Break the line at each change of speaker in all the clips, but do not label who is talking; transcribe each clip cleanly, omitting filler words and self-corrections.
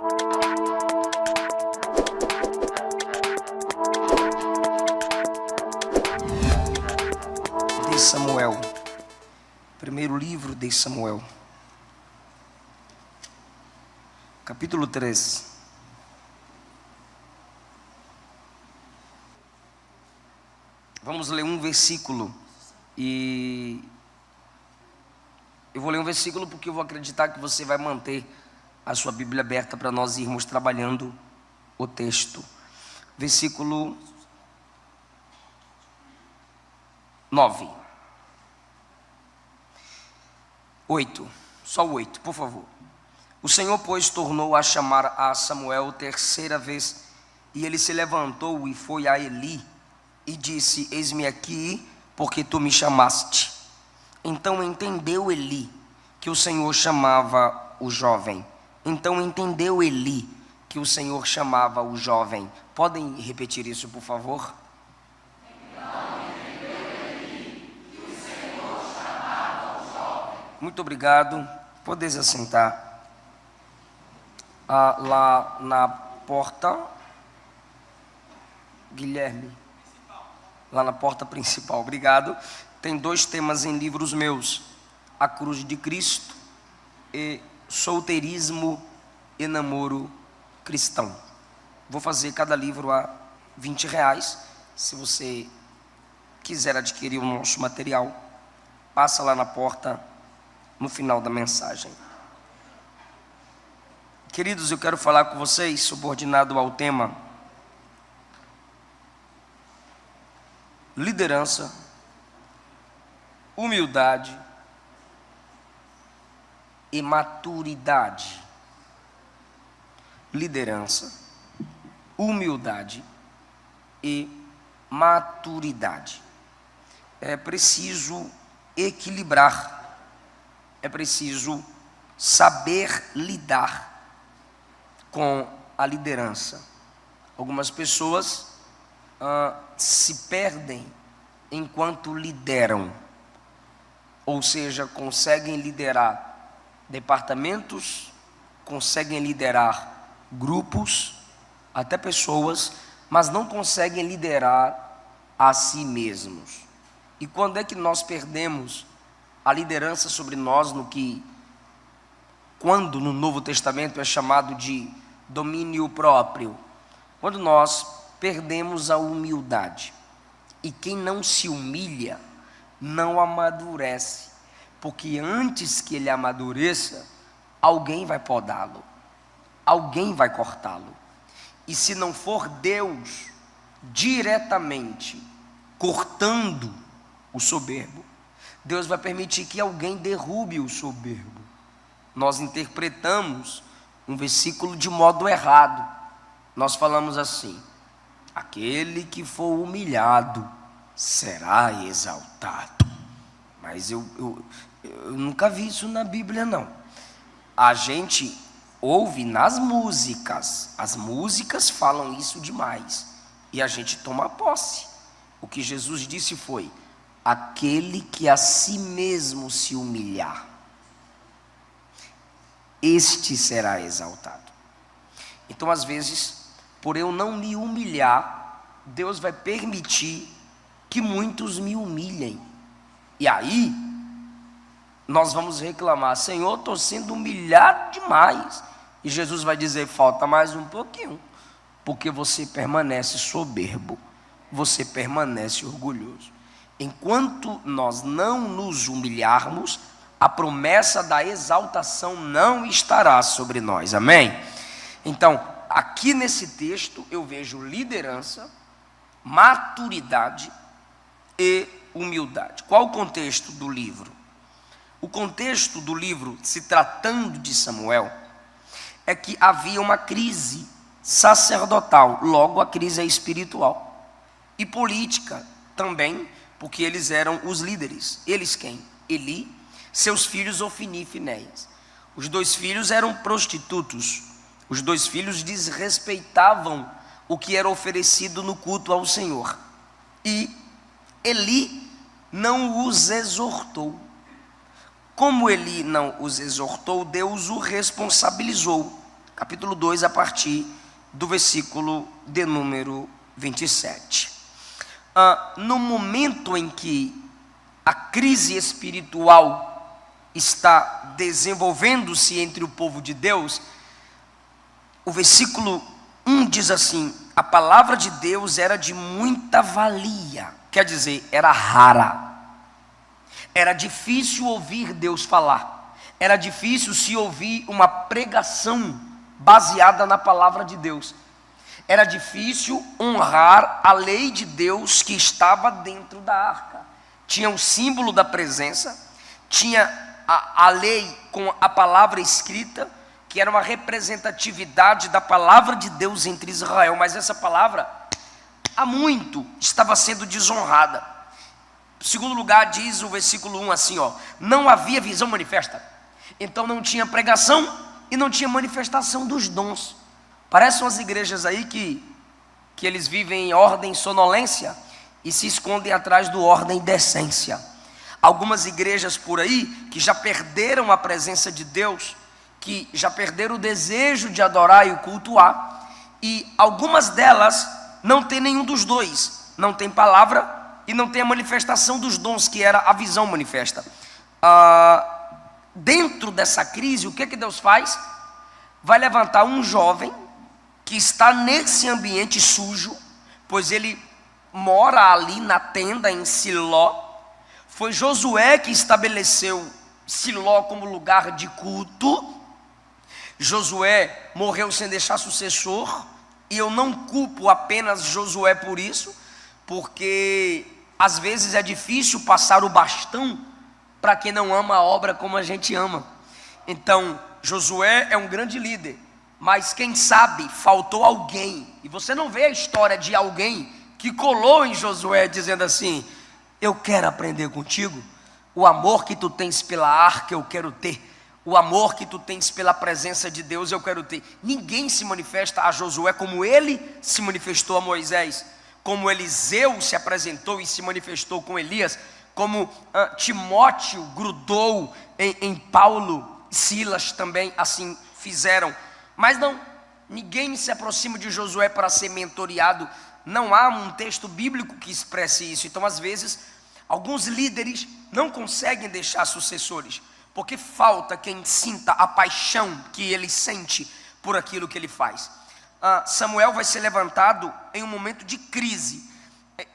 De Samuel, primeiro livro de Samuel, capítulo 3. Vamos ler um versículo e eu vou ler um versículo porque eu vou acreditar que você vai manter a sua Bíblia aberta para nós irmos trabalhando o texto. Versículo 9. 8, só o 8, por favor. O Senhor, pois, tornou a chamar a Samuel terceira vez, e ele se levantou e foi a Eli, e disse: eis-me aqui, porque tu me chamaste. Então entendeu Eli que o Senhor chamava o jovem. Podem repetir isso, por favor? Muito obrigado. Pode se assentar. Lá na porta, Guilherme, lá na porta principal, obrigado. Tem dois temas em livros meus: a cruz de Cristo e solteirismo e namoro cristão. Vou fazer cada livro a R$20. Se você quiser adquirir o nosso material, passa lá na porta no final da mensagem. Queridos, eu quero falar com vocês subordinado ao tema liderança, humildade e maturidade. Liderança, humildade e maturidade. É preciso equilibrar. É preciso saber lidar com a liderança. Algumas pessoas se perdem enquanto lideram, ou seja, conseguem liderar departamentos, conseguem liderar grupos, até pessoas, mas não conseguem liderar a si mesmos. E quando é que nós perdemos a liderança sobre nós quando no Novo Testamento é chamado de domínio próprio? Quando nós perdemos a humildade. E quem não se humilha não amadurece, porque antes que ele amadureça, alguém vai podá-lo, alguém vai cortá-lo. E se não for Deus diretamente cortando o soberbo, Deus vai permitir que alguém derrube o soberbo. Nós interpretamos um versículo de modo errado. Nós falamos assim: aquele que for humilhado será exaltado. Mas eu nunca vi isso na Bíblia, não. A gente ouve nas músicas. As músicas falam isso demais. E a gente toma posse. O que Jesus disse foi: aquele que a si mesmo se humilhar, este será exaltado. Então, às vezes, por eu não me humilhar, Deus vai permitir que muitos me humilhem. E aí, nós vamos reclamar: Senhor, estou sendo humilhado demais. E Jesus vai dizer: falta mais um pouquinho, porque você permanece soberbo, você permanece orgulhoso. Enquanto nós não nos humilharmos, a promessa da exaltação não estará sobre nós, amém? Então, aqui nesse texto eu vejo liderança, maturidade e humildade. Qual o contexto do livro? O contexto do livro, se tratando de Samuel, é que havia uma crise sacerdotal, logo a crise é espiritual, e política também, porque eles eram os líderes. Eles quem? Eli, seus filhos Ofni e Finéias. Os dois filhos eram prostitutos. Os dois filhos desrespeitavam o que era oferecido no culto ao Senhor. E Eli não os exortou. Como Eli não os exortou, Deus o responsabilizou. capítulo 2, a partir do versículo de número 27. No momento em que a crise espiritual está desenvolvendo-se entre o povo de Deus, o versículo 1 diz assim: a palavra de Deus era de muita valia, quer dizer, era rara, era difícil ouvir Deus falar, era difícil se ouvir uma pregação baseada na palavra de Deus, era difícil honrar a lei de Deus que estava dentro da arca. Tinha o símbolo da presença, tinha a lei com a palavra escrita, que era uma representatividade da palavra de Deus entre Israel, mas essa palavra há muito estava sendo desonrada. Em segundo lugar, diz o versículo 1 assim, não havia visão manifesta, então não tinha pregação e não tinha manifestação dos dons. Parecem umas igrejas aí que eles vivem em ordem e sonolência e se escondem atrás do ordem e decência. Algumas igrejas por aí que já perderam a presença de Deus, que já perderam o desejo de adorar e cultuar, e algumas delas não tem nenhum dos dois, não tem palavra e não tem a manifestação dos dons, que era a visão manifesta. Dentro dessa crise, o que Deus faz? Vai levantar um jovem que está nesse ambiente sujo, pois ele mora ali na tenda em Siló. Foi Josué que estabeleceu Siló como lugar de culto. Josué morreu sem deixar sucessor, e eu não culpo apenas Josué por isso, porque às vezes é difícil passar o bastão para quem não ama a obra como a gente ama. Então, Josué é um grande líder, mas quem sabe faltou alguém, e você não vê a história de alguém que colou em Josué dizendo assim: eu quero aprender contigo, o amor que tu tens pela arca eu quero ter, o amor que tu tens pela presença de Deus eu quero ter. Ninguém se manifesta a Josué como ele se manifestou a Moisés, como Eliseu se apresentou e se manifestou com Elias, como Timóteo grudou em Paulo, Silas também assim fizeram. Mas não, ninguém se aproxima de Josué para ser mentoreado. Não há um texto bíblico que expresse isso. Então, às vezes, alguns líderes não conseguem deixar sucessores, porque falta quem sinta a paixão que ele sente por aquilo que ele faz. Samuel vai ser levantado em um momento de crise.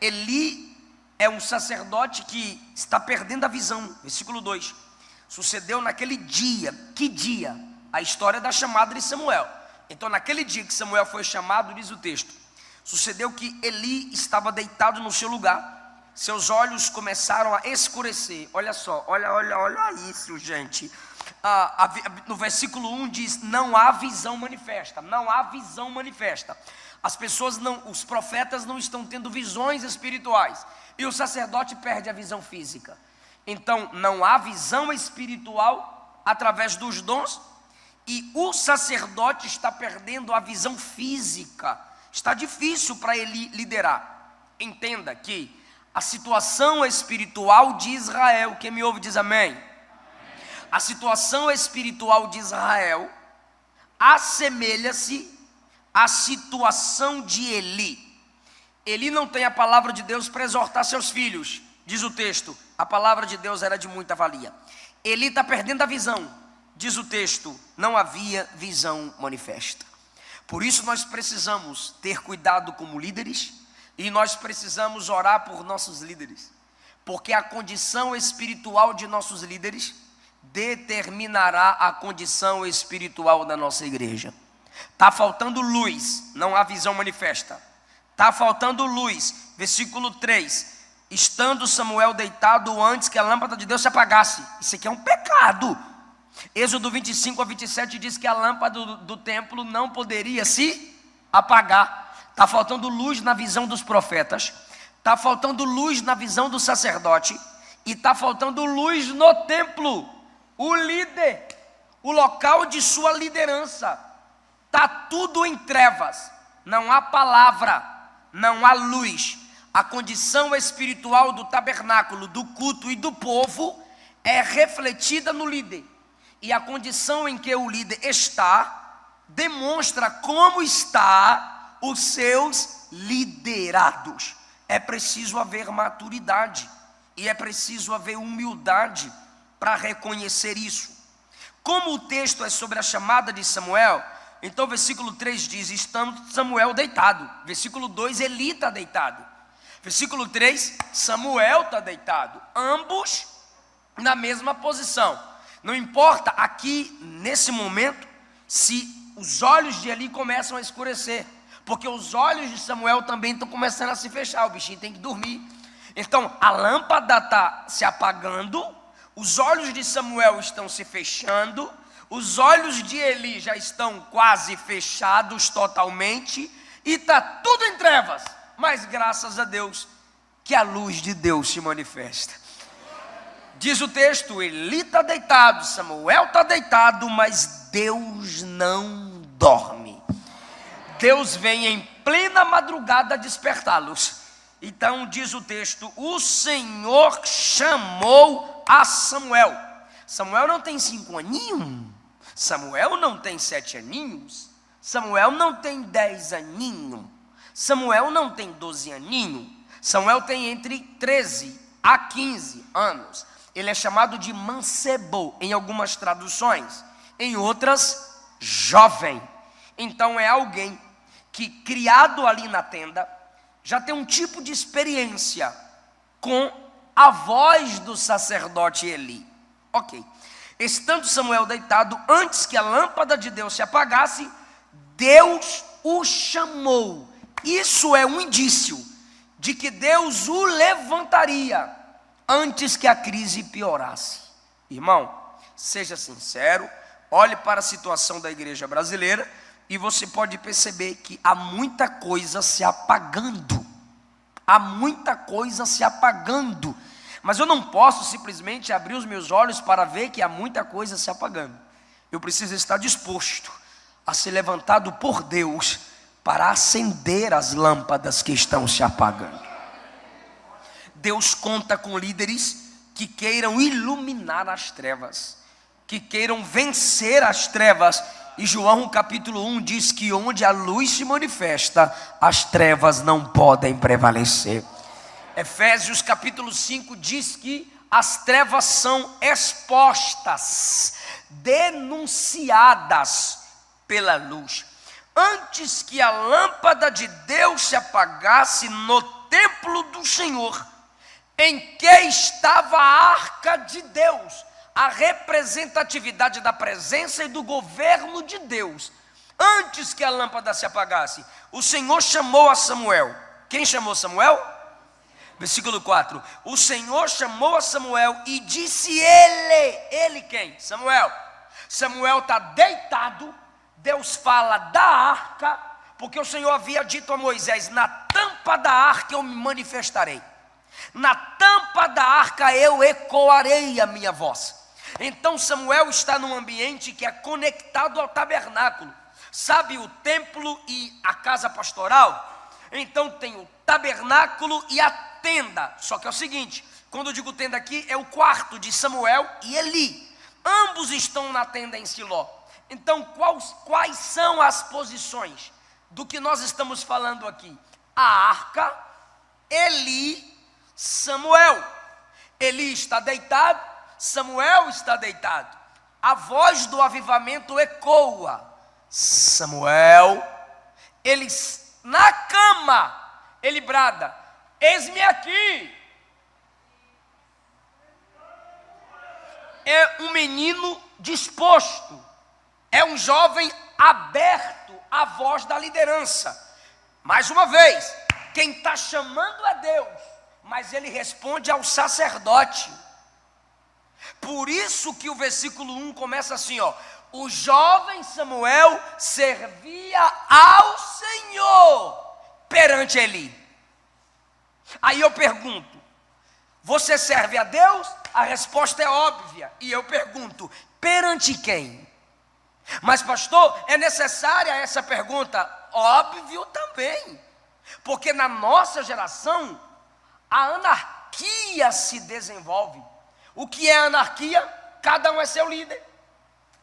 Eli é um sacerdote que está perdendo a visão. Versículo 2. Sucedeu naquele dia. Que dia? A história da chamada de Samuel. Então, naquele dia que Samuel foi chamado, diz o texto, sucedeu que Eli estava deitado no seu lugar, seus olhos começaram a escurecer. Olha só, olha isso, gente. No versículo 1 diz: não há visão manifesta, não há visão manifesta. As pessoas os profetas não estão tendo visões espirituais, e o sacerdote perde a visão física. Então, não há visão espiritual através dos dons, e o sacerdote está perdendo a visão física. Está difícil para ele liderar. Entenda que a situação espiritual de Israel, quem me ouve diz amém. A situação espiritual de Israel assemelha-se à situação de Eli. Eli não tem a palavra de Deus para exortar seus filhos. Diz o texto, a palavra de Deus era de muita valia. Eli está perdendo a visão. Diz o texto, não havia visão manifesta. Por isso nós precisamos ter cuidado como líderes, e nós precisamos orar por nossos líderes, porque a condição espiritual de nossos líderes determinará a condição espiritual da nossa igreja. Está faltando luz, não há visão manifesta. Está faltando luz, versículo 3, estando Samuel deitado antes que a lâmpada de Deus se apagasse. Isso aqui é um pecado. Êxodo 25 a 27 diz que a lâmpada do templo não poderia se apagar. Está faltando luz na visão dos profetas, está faltando luz na visão do sacerdote, e está faltando luz no templo. O líder, o local de sua liderança, está tudo em trevas, não há palavra, não há luz. A condição espiritual do tabernáculo, do culto e do povo é refletida no líder. E a condição em que o líder está demonstra como está os seus liderados. É preciso haver maturidade e é preciso haver humildade para reconhecer isso. Como o texto é sobre a chamada de Samuel, então versículo 3 diz: estando Samuel deitado. Versículo 2, Eli está deitado. Versículo 3, Samuel está deitado. Ambos na mesma posição. Não importa aqui, nesse momento, se os olhos de Eli começam a escurecer, porque os olhos de Samuel também estão começando a se fechar, o bichinho tem que dormir. Então, a lâmpada está se apagando, os olhos de Samuel estão se fechando, os olhos de Eli já estão quase fechados totalmente, e está tudo em trevas, mas graças a Deus, que a luz de Deus se manifesta. Diz o texto, Eli está deitado, Samuel está deitado, mas Deus não dorme. Deus vem em plena madrugada despertá-los. Então diz o texto, o Senhor chamou a Samuel. Samuel não tem 5 aninhos, Samuel não tem 7 aninhos, Samuel não tem 10 aninhos, Samuel não tem 12 aninhos, Samuel tem entre 13 a 15 anos. Ele é chamado de mancebo em algumas traduções, em outras, jovem. Então é alguém que, criado ali na tenda, já tem um tipo de experiência com a voz do sacerdote Eli. Ok. Estando Samuel deitado, antes que a lâmpada de Deus se apagasse, Deus o chamou. Isso é um indício de que Deus o levantaria antes que a crise piorasse. Irmão, seja sincero, olhe para a situação da igreja brasileira e você pode perceber que há muita coisa se apagando. Há muita coisa se apagando. Mas eu não posso simplesmente abrir os meus olhos para ver que há muita coisa se apagando. Eu preciso estar disposto a ser levantado por Deus para acender as lâmpadas que estão se apagando. Deus conta com líderes que queiram iluminar as trevas, que queiram vencer as trevas. E João capítulo 1 diz que onde a luz se manifesta, as trevas não podem prevalecer. Efésios capítulo 5 diz que as trevas são expostas, denunciadas pela luz. Antes que a lâmpada de Deus se apagasse no templo do Senhor, em que estava a arca de Deus, a representatividade da presença e do governo de Deus. Antes que a lâmpada se apagasse, o Senhor chamou a Samuel. Quem chamou Samuel? Versículo 4, o Senhor chamou a Samuel e disse ele quem? Samuel. Samuel está deitado, Deus fala da arca, porque o Senhor havia dito a Moisés, na tampa da arca eu me manifestarei. Na tampa da arca eu ecoarei a minha voz. Então Samuel está num ambiente que é conectado ao tabernáculo. Sabe o templo e a casa pastoral? Então tem o tabernáculo e a tenda. Só que é o seguinte, quando eu digo tenda aqui, é o quarto de Samuel e Eli. Ambos estão na tenda em Siló. Então quais são as posições do que nós estamos falando aqui? A arca, Eli, Samuel. Eli está deitado, Samuel está deitado. A voz do avivamento ecoa. Samuel, ele na cama, ele brada, eis-me aqui. É um menino disposto, é um jovem aberto à voz da liderança. Mais uma vez, quem está chamando é Deus, mas ele responde ao sacerdote. Por isso que o versículo 1 começa assim, ó: o jovem Samuel servia ao Senhor perante Eli. Aí eu pergunto, você serve a Deus? A resposta é óbvia. E eu pergunto, perante quem? Mas pastor, é necessária essa pergunta? Óbvio também. Porque na nossa geração, a anarquia se desenvolve. O que é anarquia? Cada um é seu líder,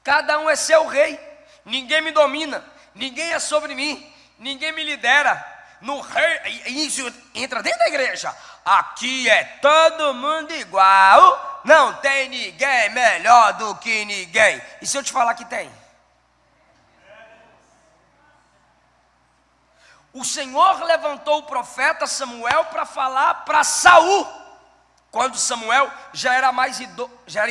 cada um é seu rei. ninguém me domina, ninguém é sobre mim, ninguém me lidera. No rei, isso entra dentro da igreja. Aqui é todo mundo igual, não tem ninguém melhor do que ninguém. E se eu te falar que tem? O Senhor levantou o profeta Samuel para falar para Saul. Quando Samuel já era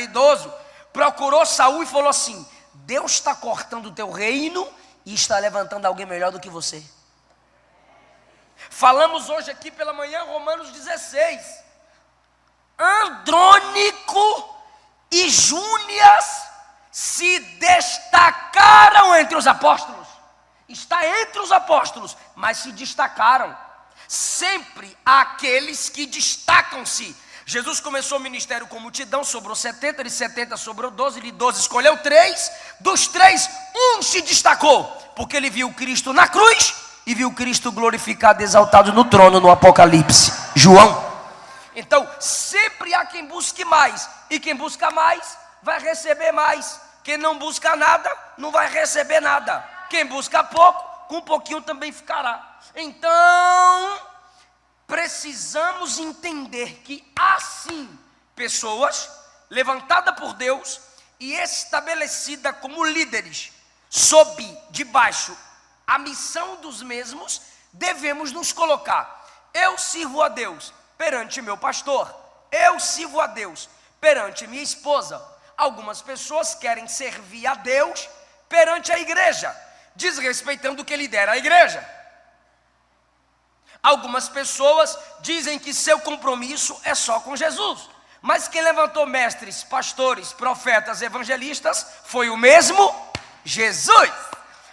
idoso, procurou Saul e falou assim: Deus está cortando o teu reino e está levantando alguém melhor do que você. Falamos hoje aqui pela manhã, Romanos 16. Andrônico e Júnias se destacaram entre os apóstolos. Está entre os apóstolos, mas se destacaram. Sempre há aqueles que destacam-se. Jesus começou o ministério com multidão, sobrou 70, de 70 sobrou 12, de 12 escolheu 3, dos 3, um se destacou, porque ele viu Cristo na cruz e viu Cristo glorificado, exaltado no trono, no Apocalipse. João. Então, sempre há quem busque mais, e quem busca mais, vai receber mais. Quem não busca nada, não vai receber nada. Quem busca pouco, com um pouquinho também ficará. Então, precisamos entender que há sim pessoas levantadas por Deus e estabelecidas como líderes, sob, debaixo, a missão dos mesmos, devemos nos colocar. Eu sirvo a Deus perante meu pastor, eu sirvo a Deus perante minha esposa. Algumas pessoas querem servir a Deus perante a igreja, desrespeitando quem lidera a igreja. Algumas pessoas dizem que seu compromisso é só com Jesus, mas quem levantou mestres, pastores, profetas, evangelistas foi o mesmo Jesus.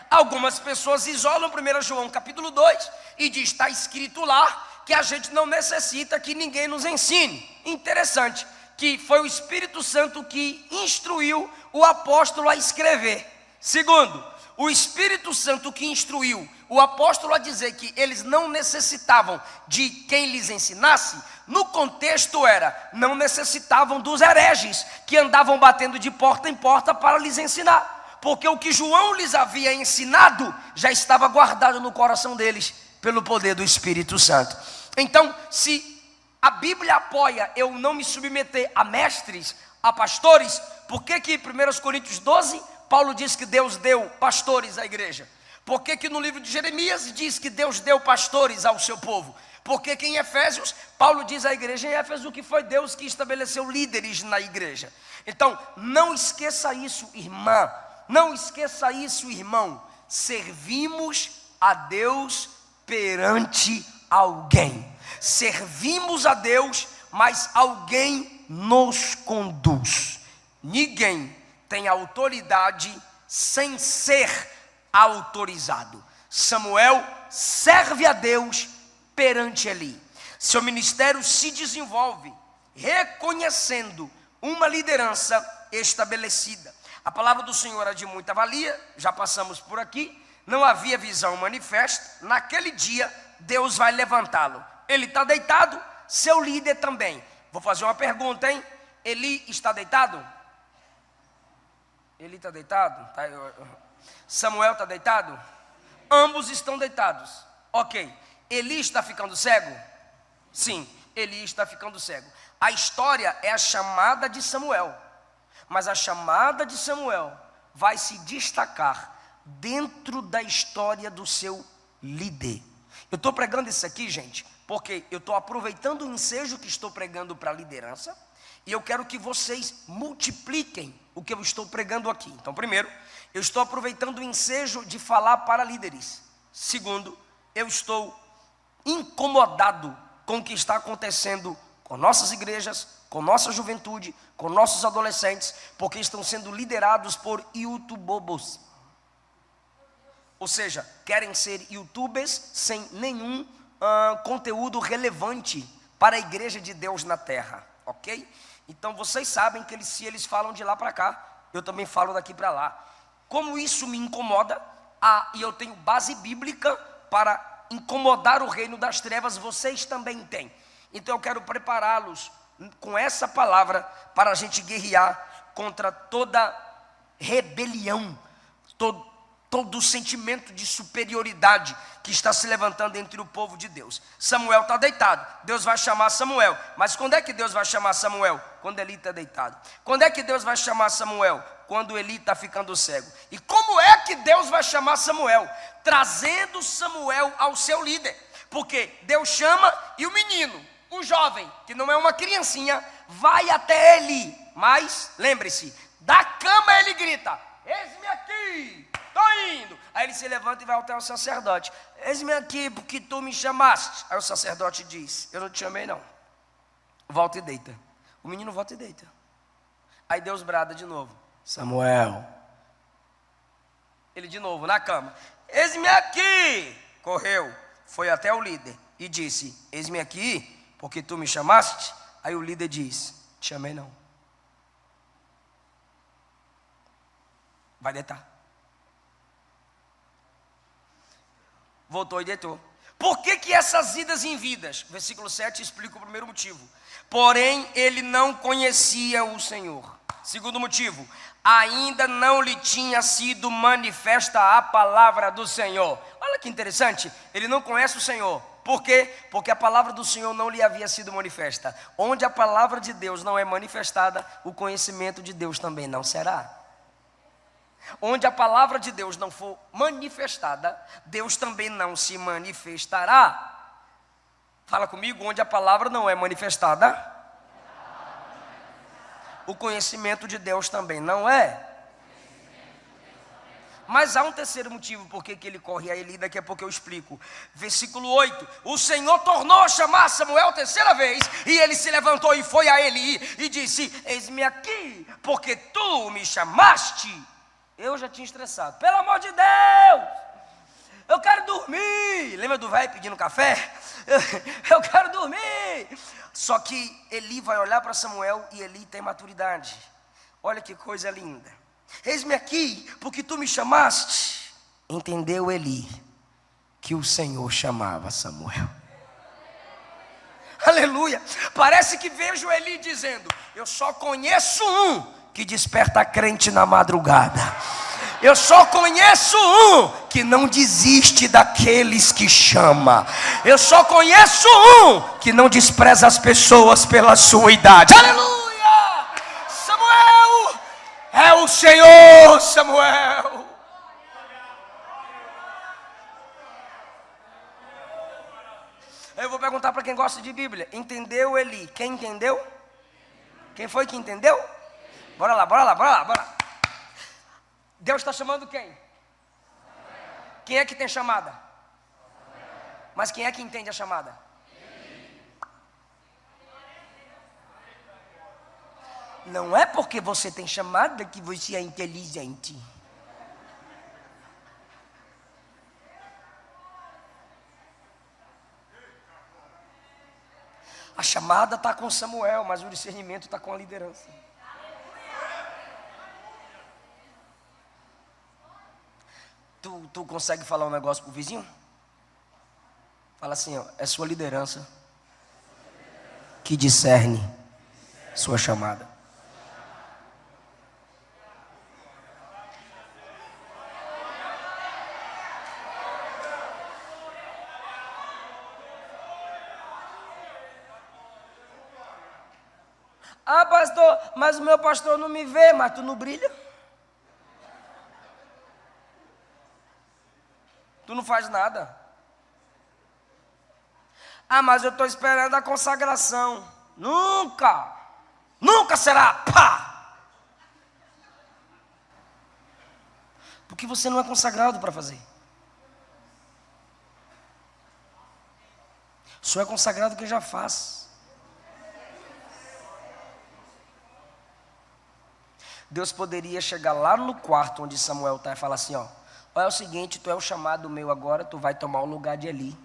Algumas pessoas isolam 1 João capítulo 2 e diz: está escrito lá que a gente não necessita que ninguém nos ensine. Interessante, que foi o Espírito Santo que instruiu o apóstolo a escrever. Segundo, o Espírito Santo que instruiu o apóstolo a dizer que eles não necessitavam de quem lhes ensinasse, no contexto era, não necessitavam dos hereges que andavam batendo de porta em porta para lhes ensinar, porque o que João lhes havia ensinado já estava guardado no coração deles pelo poder do Espírito Santo. Então, se a Bíblia apoia eu não me submeter a mestres, a pastores, por que que 1 Coríntios 12 Paulo diz que Deus deu pastores à igreja? Por que que no livro de Jeremias diz que Deus deu pastores ao seu povo? Porque que em Efésios, Paulo diz à igreja em Éfeso que foi Deus que estabeleceu líderes na igreja. Então, não esqueça isso, irmã. Não esqueça isso, irmão. Servimos a Deus perante alguém. Servimos a Deus, mas alguém nos conduz. Ninguém tem autoridade sem ser autorizado. Samuel serve a Deus perante Eli. Seu ministério se desenvolve reconhecendo uma liderança estabelecida. A palavra do Senhor é de muita valia, já passamos por aqui. Não havia visão manifesta. Naquele dia Deus vai levantá-lo. Ele está deitado, seu líder também. Vou fazer uma pergunta, hein? Eli está deitado? Ele está deitado? Samuel está deitado? Ambos estão deitados. Ok. Eli está ficando cego? Sim, Eli está ficando cego. A história é a chamada de Samuel. Mas a chamada de Samuel vai se destacar dentro da história do seu líder. Eu estou pregando isso aqui, gente, porque eu estou aproveitando o ensejo que estou pregando para a liderança. E eu quero que vocês multipliquem o que eu estou pregando aqui. Então, primeiro, eu estou aproveitando o ensejo de falar para líderes. Segundo, eu estou incomodado com o que está acontecendo com nossas igrejas, com nossa juventude, com nossos adolescentes, porque estão sendo liderados por youtubobos. Ou seja, querem ser youtubers sem nenhum conteúdo relevante para a igreja de Deus na terra, ok? Então vocês sabem que se eles falam de lá para cá, eu também falo daqui para lá. Como isso me incomoda, e eu tenho base bíblica para incomodar o reino das trevas, vocês também têm. Então eu quero prepará-los com essa palavra para a gente guerrear contra toda rebelião, todo o sentimento de superioridade que está se levantando entre o povo de Deus. Samuel está deitado, Deus vai chamar Samuel. Mas quando é que Deus vai chamar Samuel? Quando Eli está deitado. Quando é que Deus vai chamar Samuel? Quando Eli está ficando cego. E como é que Deus vai chamar Samuel? Trazendo Samuel ao seu líder. Porque Deus chama e o menino, o jovem, que não é uma criancinha, vai até Eli. Mas, lembre-se, da cama ele grita: eis-me aqui, estou indo. Aí ele se levanta e vai até o sacerdote: eis-me aqui porque tu me chamaste. Aí o sacerdote diz: eu não te chamei não. Volta e deita. O menino volta e deita. Aí Deus brada de novo: Samuel. Ele de novo na cama: eis-me aqui. Correu, foi até o líder e disse: eis-me aqui porque tu me chamaste. Aí o líder diz: te chamei não. Vai deitar. Voltou e deitou. Por que essas idas em vidas? Versículo 7 explica o primeiro motivo. Porém, ele não conhecia o Senhor. Segundo motivo, ainda não lhe tinha sido manifesta a palavra do Senhor. Olha que interessante, ele não conhece o Senhor. Por quê? Porque a palavra do Senhor não lhe havia sido manifesta. Onde a palavra de Deus não é manifestada, o conhecimento de Deus também não será. Onde a palavra de Deus não for manifestada, Deus também não se manifestará. Fala comigo: onde a palavra não é manifestada, o conhecimento de Deus também não é. Mas há um terceiro motivo por que ele corre a Eli, daqui a pouco eu explico. Versículo 8: o Senhor tornou a chamar Samuel terceira vez, e ele se levantou e foi a Eli e disse: eis-me aqui, porque tu me chamaste. Eu já tinha estressado. Pelo amor de Deus, eu quero dormir. Lembra do velho pedindo café? Eu quero dormir. Só que Eli vai olhar para Samuel e Eli tem maturidade. Olha que coisa linda. Eis-me aqui, porque tu me chamaste. Entendeu Eli que o Senhor chamava Samuel. Aleluia. Parece que vejo Eli dizendo: eu só conheço um que desperta crente na madrugada. Eu só conheço um que não desiste daqueles que chama. Eu só conheço um que não despreza as pessoas pela sua idade. Aleluia! Samuel é o Senhor, Samuel. Eu vou perguntar para quem gosta de Bíblia: entendeu Eli? Quem entendeu? Quem foi que entendeu? Bora lá, bora lá, bora lá, bora lá. Deus está chamando quem? Quem é que tem chamada? Mas quem é que entende a chamada? Não é porque você tem chamada que você é inteligente. A chamada está com Samuel, mas o discernimento está com a liderança. Tu consegue falar um negócio pro vizinho? Fala assim, ó: é sua liderança que discerne sua chamada. Ah, pastor, mas o meu pastor não me vê, mas tu não brilha? Tu não faz nada. Ah, mas eu estou esperando a consagração. Nunca, nunca será. Pá! Porque você não é consagrado para fazer. Só é consagrado quem já faz. Deus poderia chegar lá no quarto onde Samuel está e falar assim, ó: olha, é o seguinte, tu é o chamado meu agora, tu vai tomar o lugar de Eli.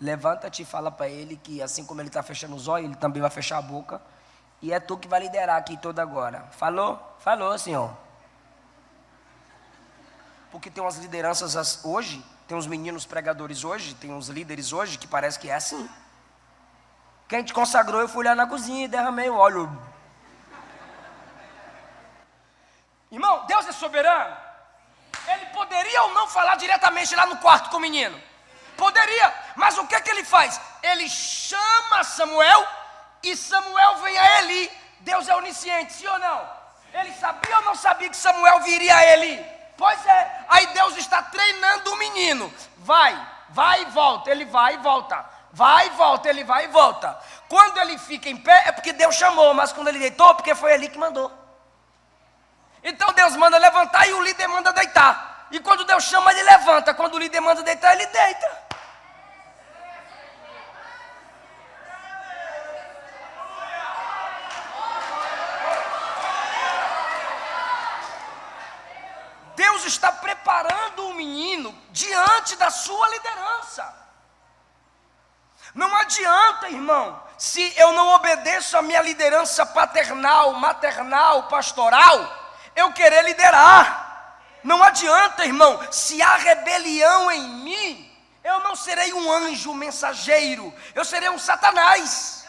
Levanta-te e fala para ele que assim como ele está fechando os olhos, ele também vai fechar a boca. E é tu que vai liderar aqui toda agora. Falou? Falou, senhor. Porque tem umas lideranças hoje, tem uns meninos pregadores hoje, tem uns líderes hoje que parece que é assim. Quem te consagrou, eu fui lá na cozinha e derramei o óleo. Irmão, Deus é soberano. Ele poderia poderia ou não falar diretamente lá no quarto com o menino? Poderia, mas o que é que ele faz? Ele chama Samuel e Samuel vem a Eli. Deus é onisciente, sim ou não? Ele sabia ou não sabia que Samuel viria a Eli? Pois é, aí Deus está treinando o menino. Vai e volta, ele vai e volta. Vai e volta, ele vai e volta. Quando ele fica em pé é porque Deus chamou, mas quando ele deitou é porque foi Eli que mandou. Então Deus manda levantar e o líder manda deitar. E quando Deus chama, ele levanta. Quando o líder manda deitar, ele deita. Deus está preparando o menino diante da sua liderança. Não adianta, irmão, se eu não obedeço a minha liderança paternal, maternal, pastoral, eu querer liderar. Não adianta, irmão, se há rebelião em mim, eu não serei um anjo mensageiro, eu serei um Satanás.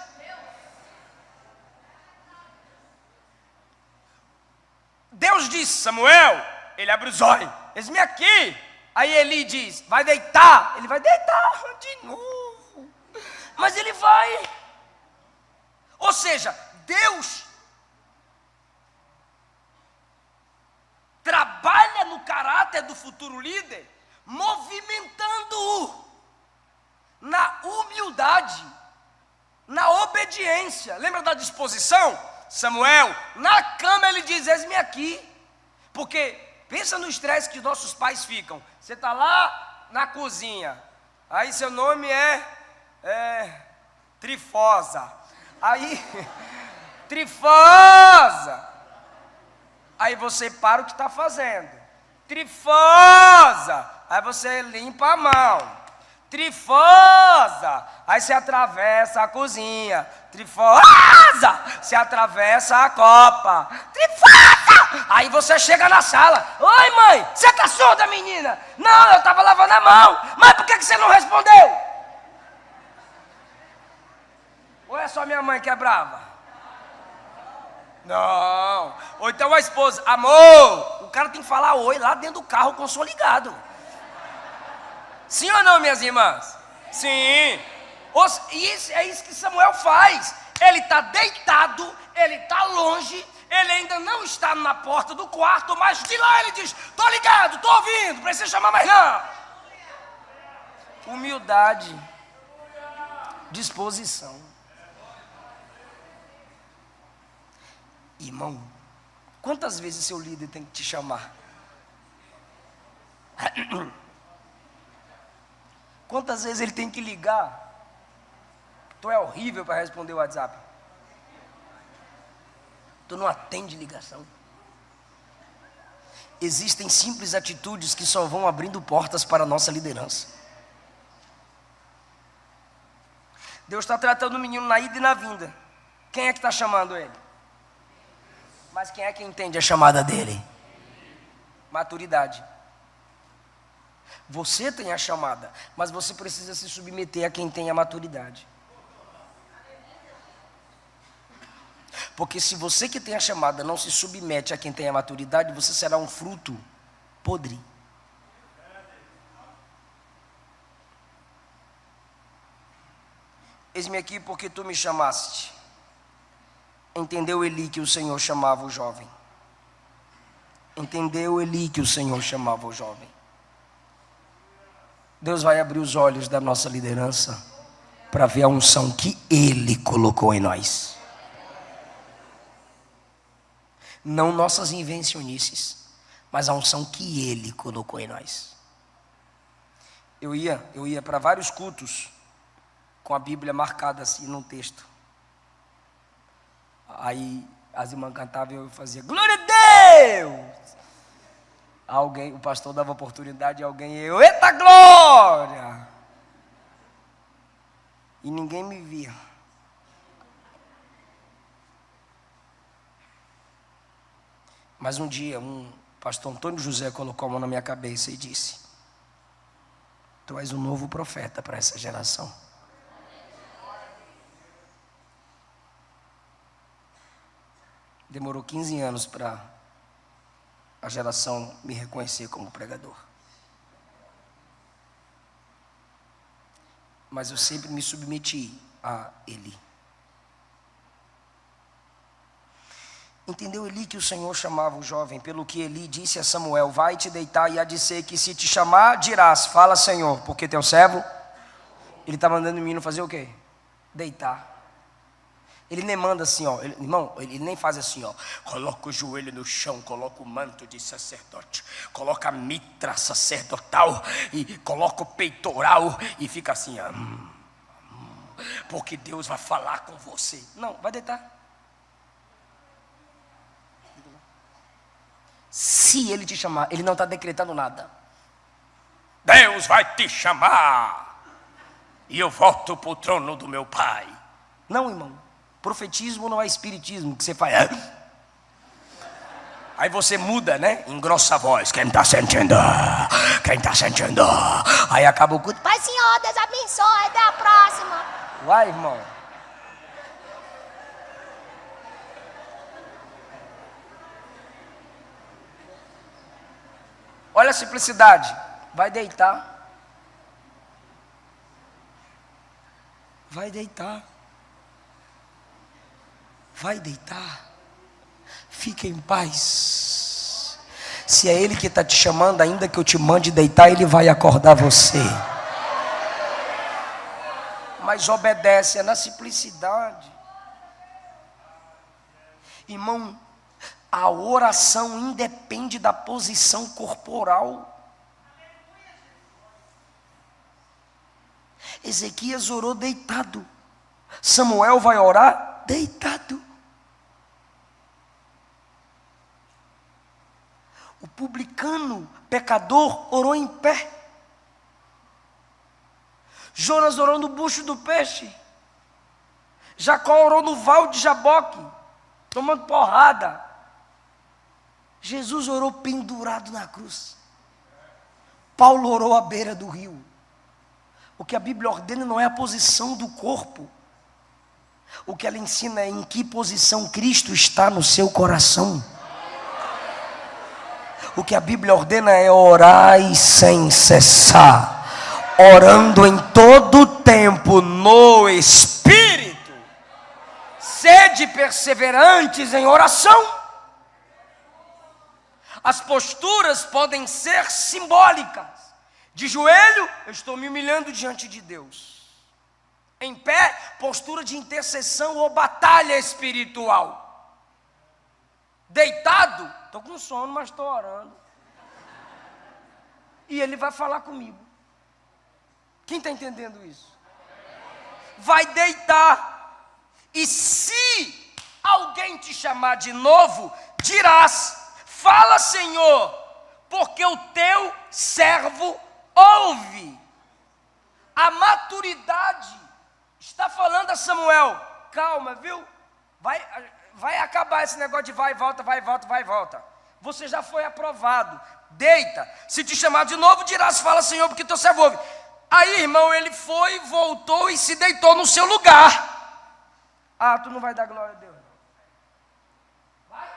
Deus disse: Samuel, ele abre os olhos, eis-me aqui. Aí Eli diz: vai deitar. Ele vai deitar de novo. Mas ele vai. Ou seja, Deus trabalha no caráter do futuro líder, movimentando-o na humildade, na obediência. Lembra da disposição? Samuel, na cama ele diz: eis-me aqui. Porque pensa no estresse que nossos pais ficam. Você está lá na cozinha, aí seu nome é Trifosa. Aí, Trifosa. Aí você para o que está fazendo. Trifosa. Aí você limpa a mão. Trifosa. Aí você atravessa a cozinha. Trifosa. Você atravessa a copa. Trifosa. Aí você chega na sala. Oi, mãe, você está surda, menina? Não, eu estava lavando a mão. Mas por que você não respondeu? Ou é só minha mãe que é brava? Não. Ou então a esposa: amor, o cara tem que falar oi lá dentro do carro com o som ligado. Sim ou não, minhas irmãs? Sim. E é isso que Samuel faz. Ele está deitado, ele está longe, ele ainda não está na porta do quarto, mas de lá ele diz: estou ligado, estou ouvindo, não precisa chamar mais não. Humildade, disposição. Irmão, quantas vezes seu líder tem que te chamar? Quantas vezes ele tem que ligar? Tu é horrível para responder o WhatsApp. Tu não atende ligação. Existem simples atitudes que só vão abrindo portas para a nossa liderança. Deus está tratando o menino na ida e na vinda. Quem é que está chamando ele? Mas quem é que entende a chamada dele? Maturidade. Você tem a chamada, mas você precisa se submeter a quem tem a maturidade. Porque se você que tem a chamada não se submete a quem tem a maturidade, você será um fruto podre. Eis-me aqui porque tu me chamaste. Entendeu Eli que o Senhor chamava o jovem. Entendeu Eli que o Senhor chamava o jovem. Deus vai abrir os olhos da nossa liderança para ver a unção que Ele colocou em nós. Não nossas invencionices, mas a unção que Ele colocou em nós. Eu ia para vários cultos com a Bíblia marcada assim num texto. Aí as irmãs cantavam e eu fazia: glória a Deus! O pastor dava oportunidade a alguém e eu: eita glória! E ninguém me via. Mas um dia, pastor Antônio José colocou a mão na minha cabeça e disse: tu és um novo profeta para essa geração. Demorou 15 anos para a geração me reconhecer como pregador. mas eu sempre me submeti a Eli. Entendeu Eli que o Senhor chamava o jovem, pelo que Eli disse a Samuel: vai te deitar, e há de ser que se te chamar, dirás, fala Senhor, porque teu servo, ele está mandando o menino fazer o quê? Deitar. Ele nem manda assim, ó, irmão, ele nem faz assim, ó, coloca o joelho no chão, coloca o manto de sacerdote, coloca a mitra sacerdotal, e coloca o peitoral, e fica assim, ó, porque Deus vai falar com você. Não, vai deitar. Se ele te chamar, ele não está decretando nada. Deus vai te chamar, e eu volto para o trono do meu pai. Não, irmão. Profetismo não é espiritismo, que você faz. Aí você muda, né? Engrossa a voz. Quem está sentindo? Quem está sentindo? Aí acaba o culto.
Pai, Senhor, Deus abençoe. Até a próxima.
Vai, irmão. Olha a simplicidade. Vai deitar. Vai deitar. Vai deitar. Fica em paz. Se é Ele que está te chamando, ainda que eu te mande deitar, Ele vai acordar você. Mas obedece, é na simplicidade. Irmão, a oração independe da posição corporal. Ezequias orou deitado. Samuel vai orar deitado. O publicano, pecador, orou em pé. Jonas orou no bucho do peixe. Jacó orou no val de Jaboque, tomando porrada. Jesus orou pendurado na cruz. Paulo orou à beira do rio. O que a Bíblia ordena não é a posição do corpo. O que ela ensina é em que posição Cristo está no seu coração. O que a Bíblia ordena é orar sem cessar, orando em todo o tempo no Espírito. Sede perseverantes em oração. As posturas podem ser simbólicas. De joelho, eu estou me humilhando diante de Deus. Em pé, postura de intercessão ou batalha espiritual. Deitado, estou com sono, mas estou orando. E Ele vai falar comigo. Quem está entendendo isso? Vai deitar. E se alguém te chamar de novo, dirás, fala Senhor, porque o teu servo ouve. A maturidade está falando a Samuel, calma, viu? Vai acabar esse negócio de vai e volta, vai e volta, vai e volta. Você já foi aprovado. Deita. Se te chamar de novo, dirás, fala Senhor, porque teu servo ouve. Aí, irmão, ele foi, voltou e se deitou no seu lugar. Ah, tu não vai dar glória a Deus? Vai?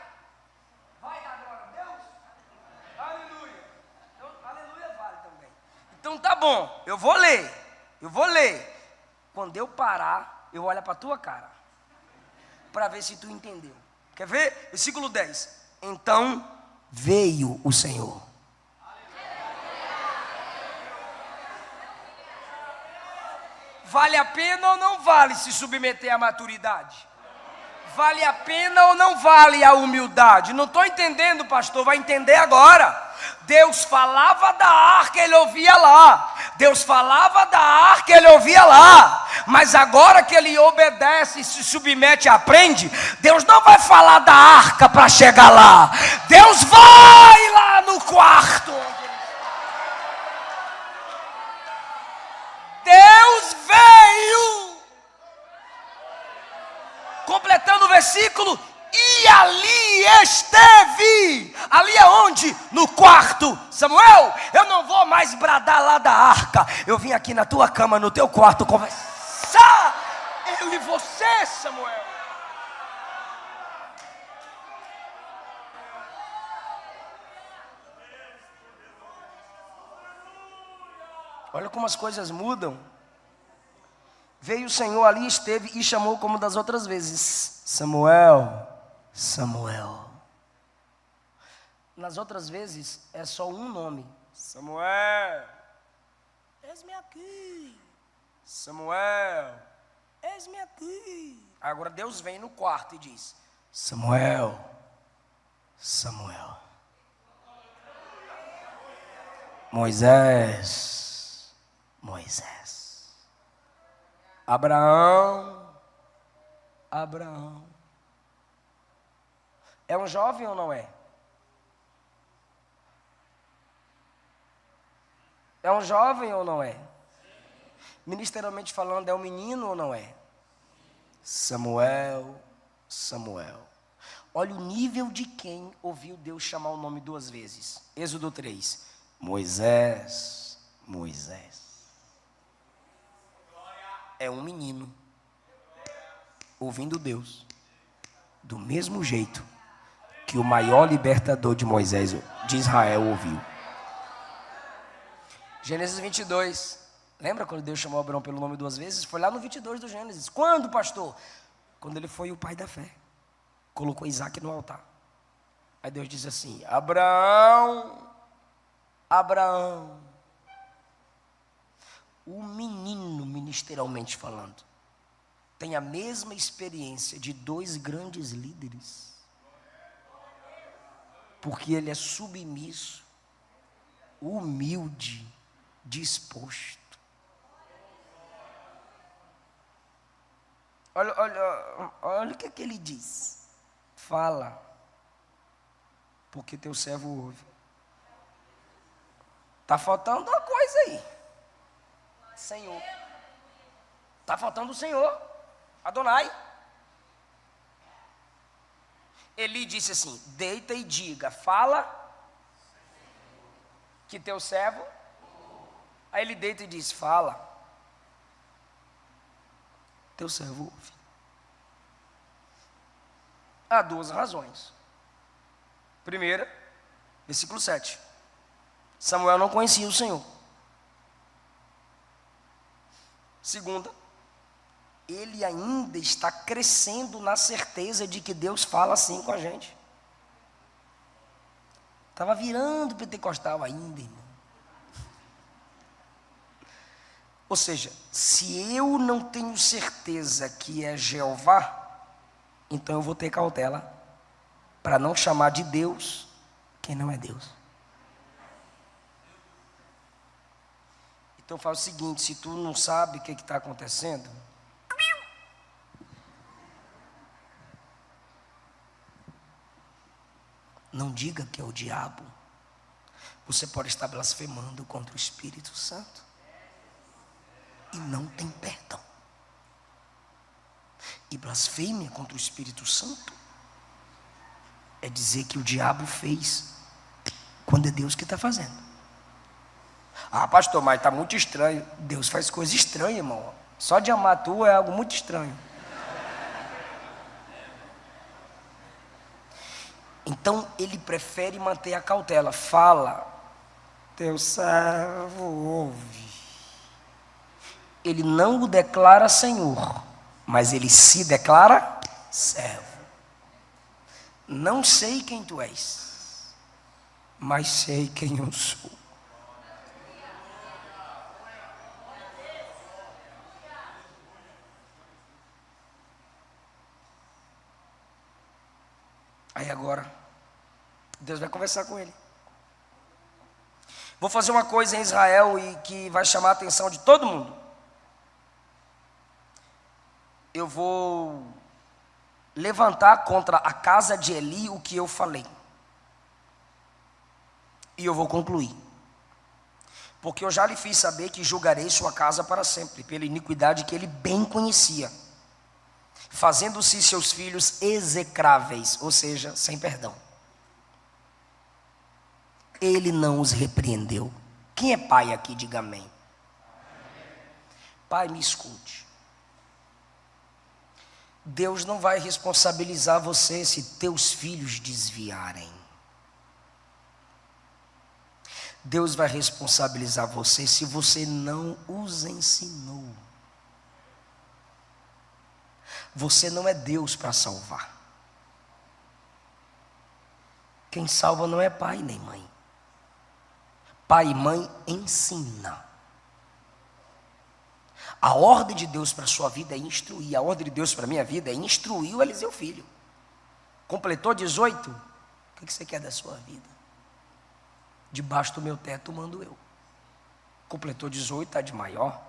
Vai dar glória a Deus? Aleluia. Então, aleluia vale também. Então tá bom, eu vou ler. Quando eu parar, eu olho para a tua cara, para ver se tu entendeu. Quer ver? Versículo 10. Então veio o Senhor. Vale a pena ou não vale se submeter à maturidade? Vale a pena ou não vale a humildade? Não estou entendendo, pastor, vai entender agora. Deus falava da arca, ele ouvia lá. Deus falava da arca, ele ouvia lá. Mas agora que ele obedece, se submete e aprende, Deus não vai falar da arca para chegar lá. Deus vai lá no quarto. Deus veio. Completando o versículo, e ali esteve. Ali é onde? No quarto. Samuel, eu não vou mais bradar lá da arca. Eu vim aqui na tua cama, no teu quarto, conversar. Eu e você, Samuel. Olha como as coisas mudam. Veio o Senhor ali, esteve e chamou como das outras vezes: Samuel, Samuel. Nas outras vezes é só um nome: Samuel, eis-me aqui. Samuel, eis-me aqui. Agora Deus vem no quarto e diz: Samuel, Samuel. Moisés, Moisés. Abraão, Abraão. É um jovem ou não é? É um jovem ou não é? Ministerialmente falando, é um menino ou não é? Samuel, Samuel. Olha o nível de quem ouviu Deus chamar o nome 2 vezes. Êxodo 3. Moisés, Moisés. É um menino ouvindo Deus do mesmo jeito que o maior libertador de Moisés, de Israel, ouviu. Gênesis 22. Lembra quando Deus chamou Abraão pelo nome 2 vezes? Foi lá no 22 do Gênesis. Quando, pastor? Quando ele foi o pai da fé. Colocou Isaac no altar. Aí Deus diz assim: Abraão, Abraão. O menino, ministerialmente falando, tem a mesma experiência de 2 grandes líderes. Porque ele é submisso, humilde, disposto. Olha o que ele diz. Fala, porque teu servo ouve. Está faltando uma coisa aí. Senhor. Está faltando o Senhor. Adonai. Eli disse assim: deita e diga, fala, que teu servo. Aí ele deita e diz: fala, teu servo ouve. Há 2 razões. Primeira, versículo 7. Samuel não conhecia o Senhor. Segunda, ele ainda está crescendo na certeza de que Deus fala assim com a gente. Estava virando pentecostal ainda, irmão. Ou seja, se eu não tenho certeza que é Jeová, então eu vou ter cautela para não chamar de Deus quem não é Deus. Então faz o seguinte: se tu não sabe o que está acontecendo, não diga que é o diabo. Você pode estar blasfemando contra o Espírito Santo e não tem perdão. E blasfêmia contra o Espírito Santo é dizer que o diabo fez quando é Deus que está fazendo. Ah, pastor, mas está muito estranho. Deus faz coisa estranha, irmão. Só de amar tu é algo muito estranho. Então ele prefere manter a cautela. Fala, teu servo ouve. Ele não o declara Senhor, mas ele se declara servo. Não sei quem tu és, mas sei quem eu sou. Aí agora, Deus vai conversar com ele. Vou fazer uma coisa em Israel e que vai chamar a atenção de todo mundo. Eu vou levantar contra a casa de Eli o que eu falei. E eu vou concluir. Porque eu já lhe fiz saber que julgarei sua casa para sempre, pela iniquidade que ele bem conhecia, fazendo-se seus filhos execráveis, ou seja, sem perdão. Ele não os repreendeu. Quem é pai aqui, diga amém. Pai, me escute. Deus não vai responsabilizar você se teus filhos desviarem. Deus vai responsabilizar você se você não os ensinou. Você não é Deus para salvar. Quem salva não é pai nem mãe. Pai e mãe ensina. A ordem de Deus para a sua vida é instruir. A ordem de Deus para a minha vida é instruir o Eliseu filho. Completou 18? O que você quer da sua vida? Debaixo do meu teto mando eu. Completou 18, está de maior.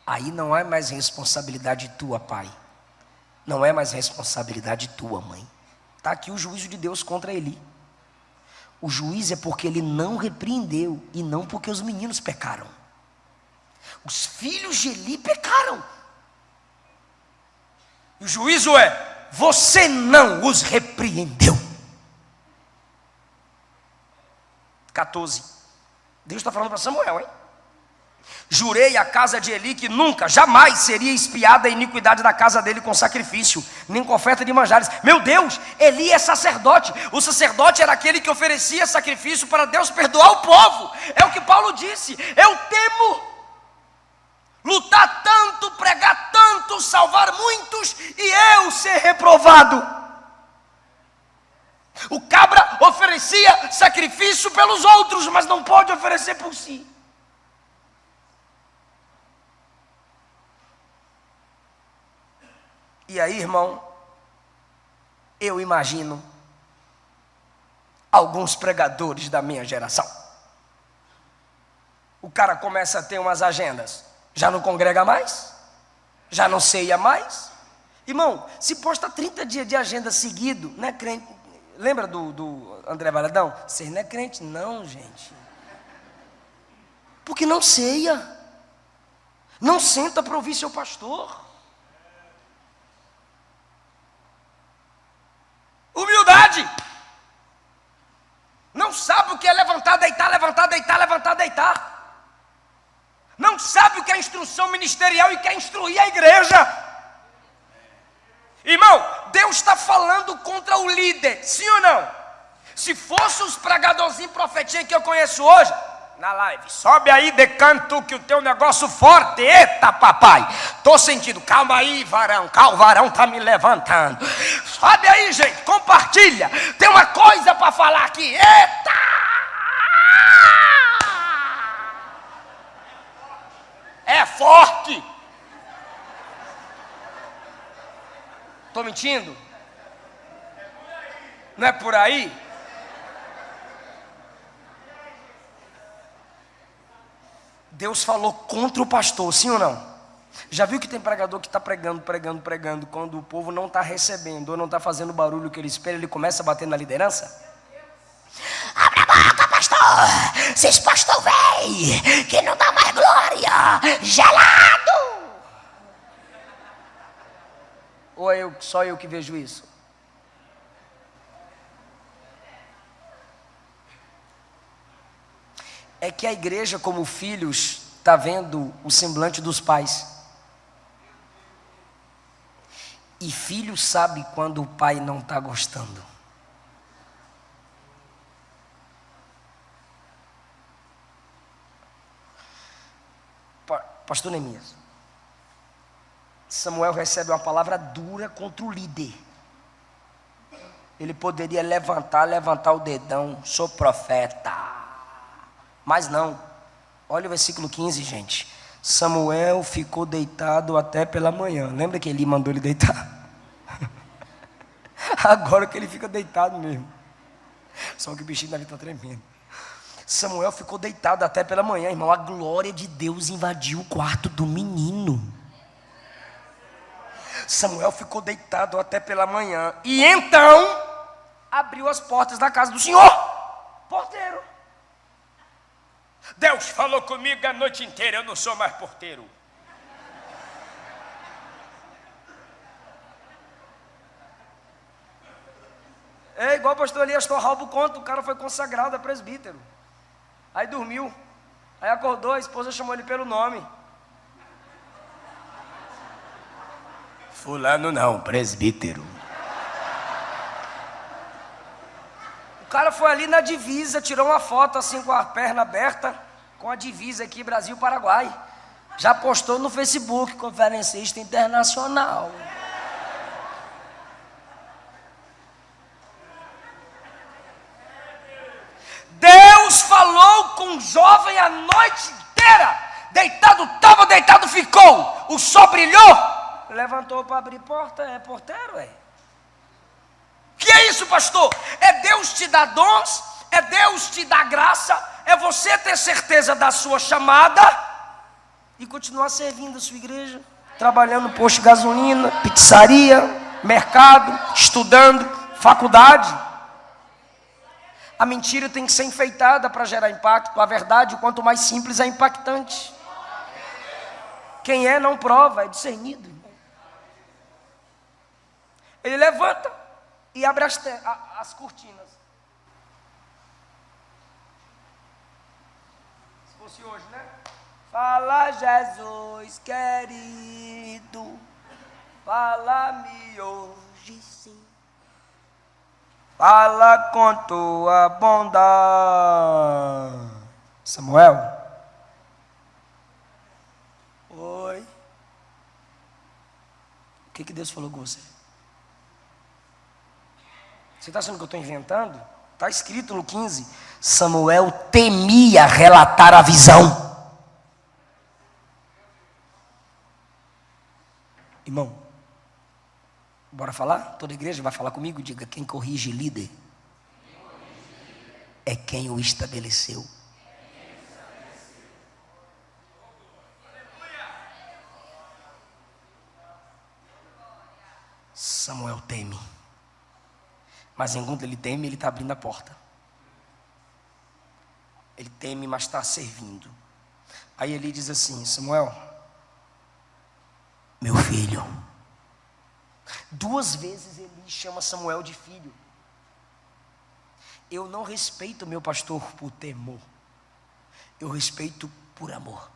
Aí não é mais responsabilidade tua, pai. Não é mais responsabilidade tua, mãe. Está aqui o juízo de Deus contra Eli. O juízo é porque ele não repreendeu e não porque os meninos pecaram. Os filhos de Eli pecaram. E o juízo é: você não os repreendeu. 14. Deus está falando para Samuel, hein? Jurei à casa de Eli que nunca, jamais seria expiada a iniquidade da casa dele com sacrifício, nem com oferta de manjares. Meu Deus, Eli é sacerdote. O sacerdote era aquele que oferecia sacrifício para Deus perdoar o povo. É o que Paulo disse: eu temo lutar tanto, pregar tanto, salvar muitos e eu ser reprovado. O cabra oferecia sacrifício pelos outros, mas não pode oferecer por si. E aí, irmão, eu imagino alguns pregadores da minha geração. O cara começa a ter umas agendas, já não congrega mais, já não ceia mais. Irmão, se posta 30 dias de agenda seguido, não é crente. Lembra do André Valadão? Você não é crente não, gente. Porque não ceia, não senta para ouvir seu pastor. Humildade. Não sabe o que é levantar, deitar, levantar, deitar, levantar, deitar. Não sabe o que é instrução ministerial e quer instruir a igreja. Irmão, Deus está falando contra o líder, sim ou não? Se fosse os pregadorzinhos profetinhos que eu conheço hoje, na live, sobe aí de canto que o teu negócio forte. Eita papai, tô sentindo. Calma aí varão, o varão tá me levantando. Sobe aí gente, compartilha. Tem uma coisa para falar aqui. Eita! É forte. Tô mentindo? Não é por aí? Deus falou contra o pastor, sim ou não? Já viu que tem pregador que está pregando, quando o povo não está recebendo ou não está fazendo o barulho que ele espera, ele começa a bater na liderança? Abre a boca, pastor! Vocês pastor véi, que não dá mais glória, gelado! Ou é só eu que vejo isso? É que a igreja, como filhos, está vendo o semblante dos pais. E filho sabe quando o pai não está gostando. Pastor Neemias, Samuel recebe uma palavra dura contra o líder. Ele poderia levantar o dedão, sou profeta. Mas não, olha o versículo 15, gente. Samuel ficou deitado até pela manhã. Lembra que Eli mandou ele deitar? Agora que ele fica deitado mesmo. Só que o bichinho deve estar tremendo. Samuel ficou deitado até pela manhã, irmão. A glória de Deus invadiu o quarto do menino. Samuel ficou deitado até pela manhã. E então abriu as portas da casa do Senhor. Porteiro. Deus falou comigo a noite inteira, eu não sou mais porteiro. É igual o pastor Elias Torralbo conta, o cara foi consagrado a presbítero. Aí dormiu, aí acordou, a esposa chamou ele pelo nome. Fulano não, presbítero. O cara foi ali na divisa, tirou uma foto assim com a perna aberta, com a divisa aqui, Brasil-Paraguai. Já postou no Facebook, conferencista internacional. Deus falou com o jovem a noite inteira. Estava deitado, ficou. O sol brilhou. Levantou para abrir porta, é porteiro, é. Que é isso, pastor? É Deus te dar dons, é Deus te dar graça, é você ter certeza da sua chamada e continuar servindo a sua igreja, trabalhando no posto de gasolina, pizzaria, mercado, estudando, faculdade. A mentira tem que ser enfeitada para gerar impacto. A verdade, quanto mais simples, é impactante. Quem é não prova, é discernido. Ele levanta e abre as cortinas. Se fosse hoje, né? Fala, Jesus querido, fala-me hoje sim. Fala com tua bondade. Samuel? Oi. O que Deus falou com você? Você está achando que eu estou inventando? Está escrito no 15. Samuel temia relatar a visão. Irmão, bora falar? Toda a igreja vai falar comigo? Diga: quem corrige líder é quem o estabeleceu. Samuel teme. Mas enquanto ele teme, ele está abrindo a porta. Ele teme, mas está servindo. Aí ele diz assim: Samuel, meu filho. 2 vezes ele chama Samuel de filho. Eu não respeito meu pastor por temor. Eu respeito por amor.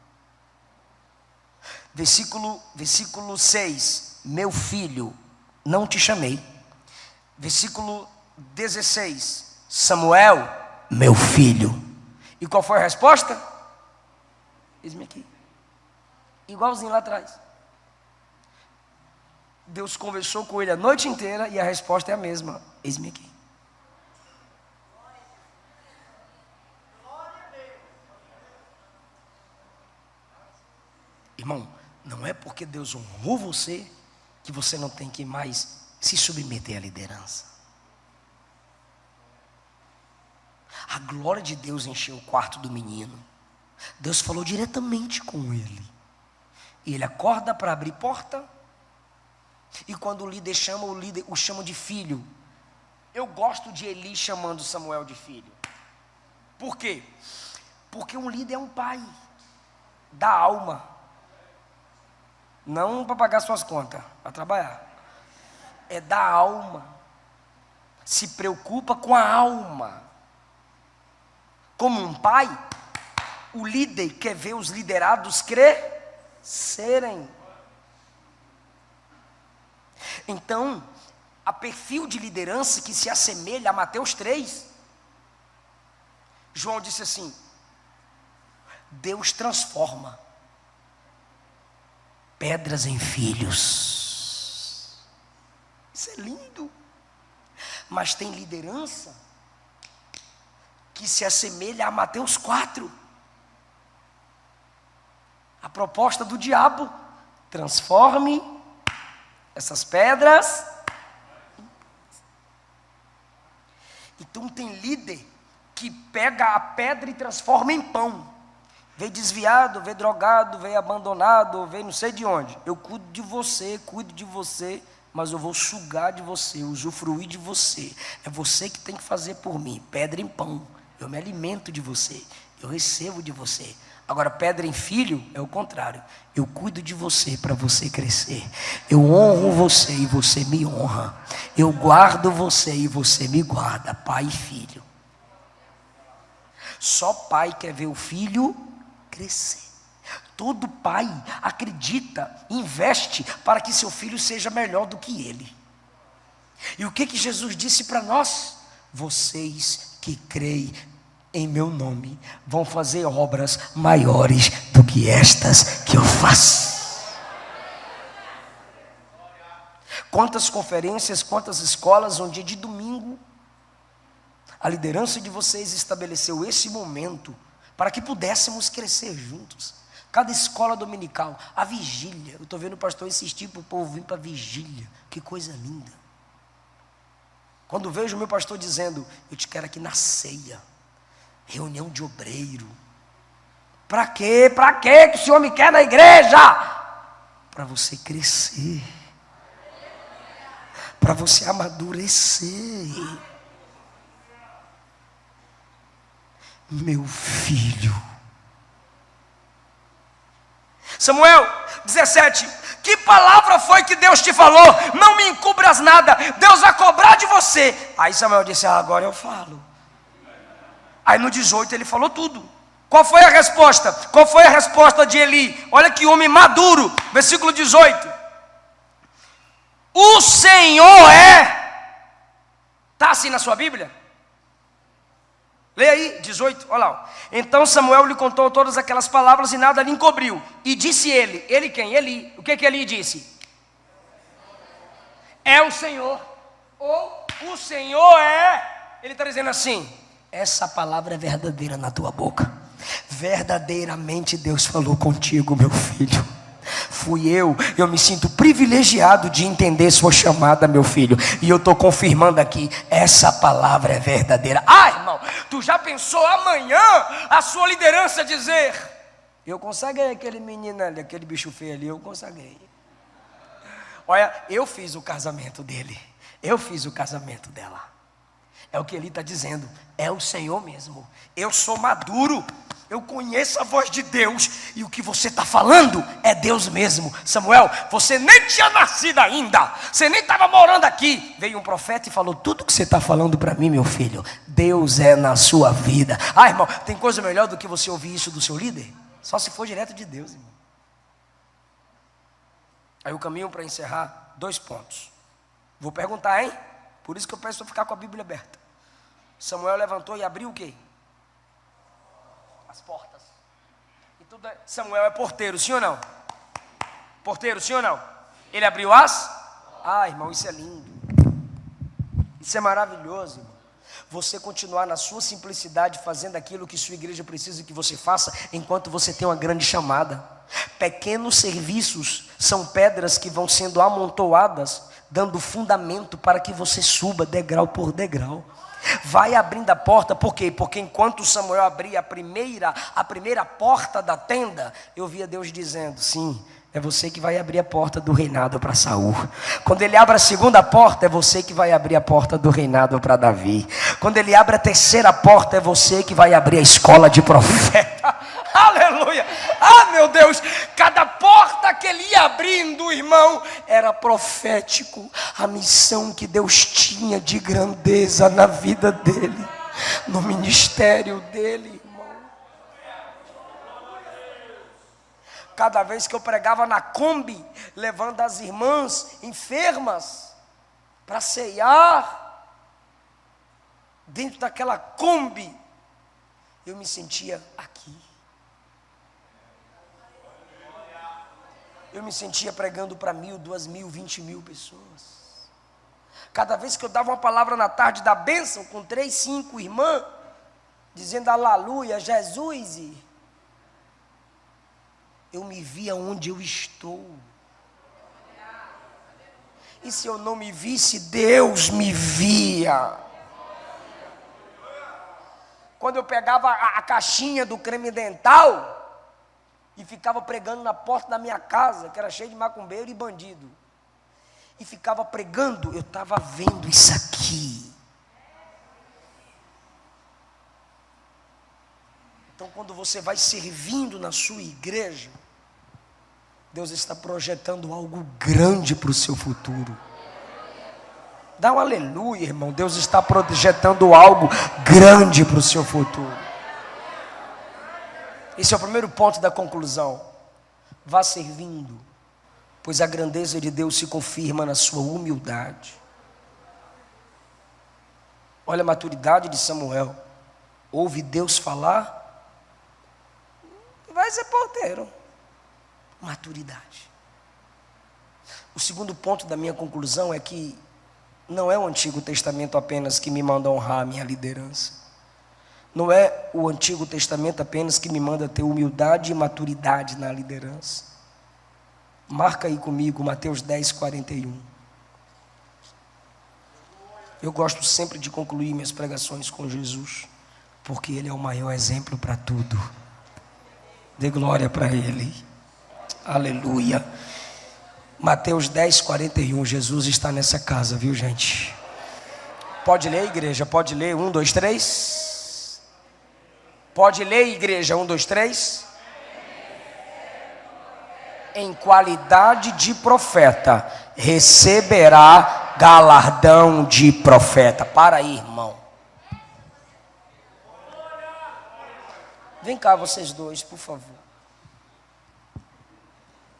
Versículo 6. Meu filho, não te chamei. Versículo 16. Samuel, meu filho. E qual foi a resposta? Eis-me aqui. Igualzinho lá atrás. Deus conversou com ele a noite inteira e a resposta é a mesma: eis-me aqui. Irmão, não é porque Deus honrou você que você não tem que mais se submeter à liderança. A glória de Deus encheu o quarto do menino. Deus falou diretamente com ele. E ele acorda para abrir porta. E quando o líder chama, o líder o chama de filho. Eu gosto de Eli chamando Samuel de filho. Por quê? Porque um líder é um pai da alma. Não para pagar suas contas, para trabalhar. É da alma. Se preocupa com a alma. Como um pai, o líder quer ver os liderados crescerem. Então, a perfil de liderança que se assemelha a Mateus 3, João disse assim: Deus transforma pedras em filhos. Isso é lindo. Mas tem liderança que se assemelha a Mateus 4. A proposta do diabo: transforme essas pedras. Então tem líder que pega a pedra e transforma em pão. Veio desviado, veio drogado, veio abandonado, veio não sei de onde. Eu cuido de você, mas eu vou sugar de você, usufruir de você. É você que tem que fazer por mim. Pedra em pão. Eu me alimento de você. Eu recebo de você. Agora, pedra em filho é o contrário. Eu cuido de você para você crescer. Eu honro você e você me honra. Eu guardo você e você me guarda. Pai e filho. Só pai quer ver o filho crescer. Todo pai acredita, investe para que seu filho seja melhor do que ele. E o que Jesus disse para nós? Vocês que creem em meu nome vão fazer obras maiores do que estas que eu faço. Quantas conferências, quantas escolas, um dia de domingo, a liderança de vocês estabeleceu esse momento para que pudéssemos crescer juntos. Cada escola dominical, a vigília. Eu estou vendo o pastor insistir para o povo vir para a vigília. Que coisa linda. Quando vejo o meu pastor dizendo, eu te quero aqui na ceia, reunião de obreiro. Para quê? Para quê que o Senhor me quer na igreja? Para você crescer. Para você amadurecer. Meu filho. Samuel 17, que palavra foi que Deus te falou? Não me encubras nada, Deus vai cobrar de você. Aí Samuel disse, agora eu falo. Aí no 18 ele falou tudo. Qual foi a resposta? Qual foi a resposta de Eli? Olha que homem maduro, versículo 18. O Senhor está assim na sua Bíblia? Leia aí, 18, olha lá. Então Samuel lhe contou todas aquelas palavras e nada lhe encobriu. E disse ele quem? Eli. O que Eli disse? É o Senhor. Ou o Senhor é. Ele está dizendo assim, essa palavra é verdadeira na tua boca. Verdadeiramente Deus falou contigo, meu filho. Fui eu me sinto privilegiado de entender sua chamada, meu filho. E eu estou confirmando aqui, essa palavra é verdadeira. Irmão, tu já pensou amanhã a sua liderança dizer, eu consagrei aquele menino ali, aquele bicho feio ali, eu consagrei. Olha, eu fiz o casamento dele, eu fiz o casamento dela. É o que ele está dizendo, é o Senhor mesmo. Eu sou maduro, eu conheço a voz de Deus, e o que você está falando é Deus mesmo. Samuel, você nem tinha nascido ainda, você nem estava morando aqui. Veio um profeta e falou, tudo que você está falando para mim, meu filho, Deus é na sua vida. Irmão, tem coisa melhor do que você ouvir isso do seu líder? Só se for direto de Deus, irmão. Aí o caminho para encerrar, 2 pontos. Vou perguntar, hein? Por isso que eu peço para ficar com a Bíblia aberta. Samuel levantou e abriu o quê? As portas. E tudo Samuel é porteiro, sim ou não? Porteiro, sim ou não? Ele abriu as? Irmão, isso é lindo. Isso é maravilhoso, irmão. Você continuar na sua simplicidade, fazendo aquilo que sua igreja precisa que você faça, enquanto você tem uma grande chamada. Pequenos serviços são pedras que vão sendo amontoadas, dando fundamento para que você suba degrau por degrau. Vai abrindo a porta, por quê? Porque enquanto Samuel abria a primeira porta da tenda, eu via Deus dizendo, sim, é você que vai abrir a porta do reinado para Saul. Quando ele abre a segunda porta, é você que vai abrir a porta do reinado para Davi. Quando ele abre a terceira porta, é você que vai abrir a escola de profeta. Aleluia! Meu Deus! Cada porta que ele ia abrindo, irmão, era profético. A missão que Deus tinha de grandeza na vida dele, no ministério dele, irmão. Cada vez que eu pregava na Kombi, levando as irmãs enfermas para ceiar, dentro daquela Kombi, eu me sentia aqui. Eu me sentia pregando para 1.000, 2.000, 20.000 pessoas. Cada vez que eu dava uma palavra na tarde da bênção, com 3, 5 irmãs, dizendo aleluia, Jesus, eu me via onde eu estou. E se eu não me visse, Deus me via. Quando eu pegava a caixinha do creme dental e ficava pregando na porta da minha casa, que era cheia de macumbeiro e bandido, e ficava pregando, eu estava vendo isso aqui. Então, quando você vai servindo na sua igreja, Deus está projetando algo grande para o seu futuro. Dá um aleluia, irmão. Deus está projetando algo grande para o seu futuro. Esse é o primeiro ponto da conclusão. Vá servindo, pois a grandeza de Deus se confirma na sua humildade. Olha a maturidade de Samuel. ouve Deus falar, vai ser porteiro. Maturidade. O segundo ponto da minha conclusão é que não é o Antigo Testamento apenas que me manda honrar a minha liderança. Não é o Antigo Testamento apenas que me manda ter humildade e maturidade na liderança. Marca aí comigo Mateus 10, 41. Eu gosto sempre de concluir minhas pregações com Jesus, porque Ele é o maior exemplo para tudo. Dê glória para Ele. Aleluia. Mateus 10, 41. Jesus está nessa casa, viu, gente? Pode ler, igreja? Pode ler? 1, 2, 3. Pode ler, igreja? 1, 2, 3. Em qualidade de profeta, receberá galardão de profeta. Para aí, irmão. Vem cá, vocês dois, por favor.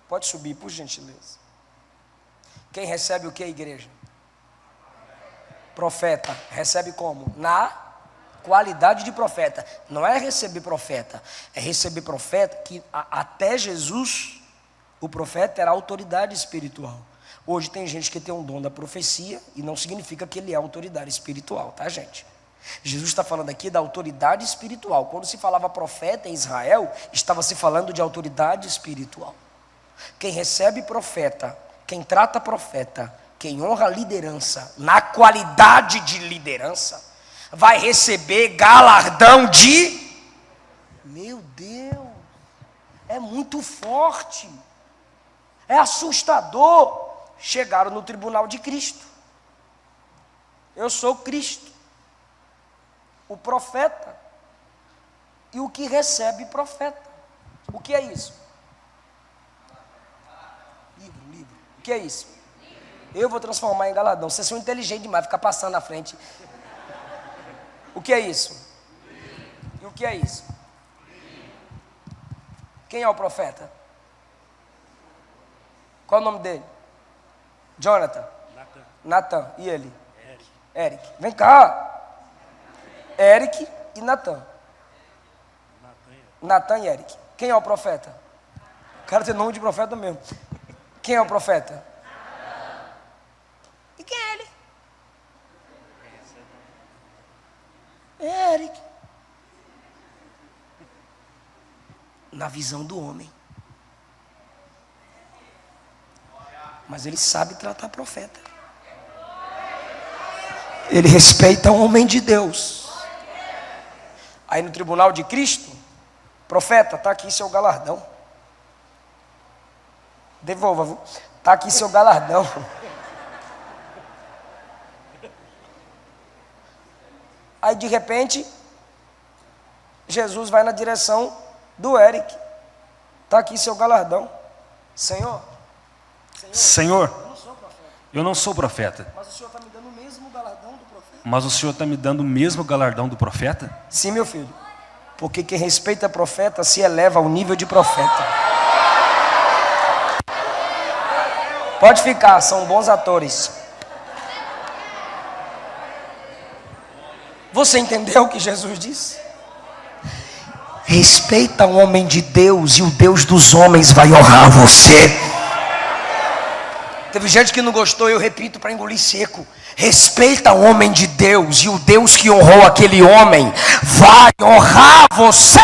Pode subir, por gentileza. Quem recebe o que, igreja? Profeta. Recebe como? Na qualidade de profeta. Não é receber profeta. É receber profeta que até Jesus, o profeta era autoridade espiritual. Hoje tem gente que tem um dom da profecia e não significa que ele é autoridade espiritual, tá, gente? Jesus está falando aqui da autoridade espiritual. Quando se falava profeta em Israel, estava se falando de autoridade espiritual. Quem recebe profeta, quem trata profeta, quem honra a liderança, na qualidade de liderança, vai receber galardão de... Meu Deus, é muito forte, é assustador. Chegaram no tribunal de Cristo. Eu sou Cristo, o profeta, e o que recebe profeta. O que é isso? Livro. O que é isso? Eu vou transformar em galardão. Vocês são inteligentes demais, ficar passando na frente. O que é isso? E o que é isso? Quem é o profeta? Qual é o nome dele? Jonathan. Natan. E ele? Eric. Vem cá. Eric e Natan. Natan e Eric. Quem é o profeta? O cara tem nome de profeta mesmo. Quem é o profeta?
E quem é ele?
Eric. Na visão do homem. Mas ele sabe tratar profeta. Ele respeita o homem de Deus. Aí no tribunal de Cristo, profeta, está aqui seu galardão. Devolva, está aqui seu galardão. Aí de repente, Jesus vai na direção do Eric. Está aqui seu galardão. Senhor,
eu não sou profeta.
mas o Senhor está me dando o mesmo galardão do profeta?
Mas o Senhor está me dando o mesmo galardão do profeta?
Sim, meu filho. Porque quem respeita profeta se eleva ao nível de profeta. Pode ficar, são bons atores. Você entendeu o que Jesus disse? Respeita o homem de Deus e o Deus dos homens vai honrar você. Teve gente que não gostou, eu repito para engolir seco. Respeita o homem de Deus e o Deus que honrou aquele homem vai honrar você.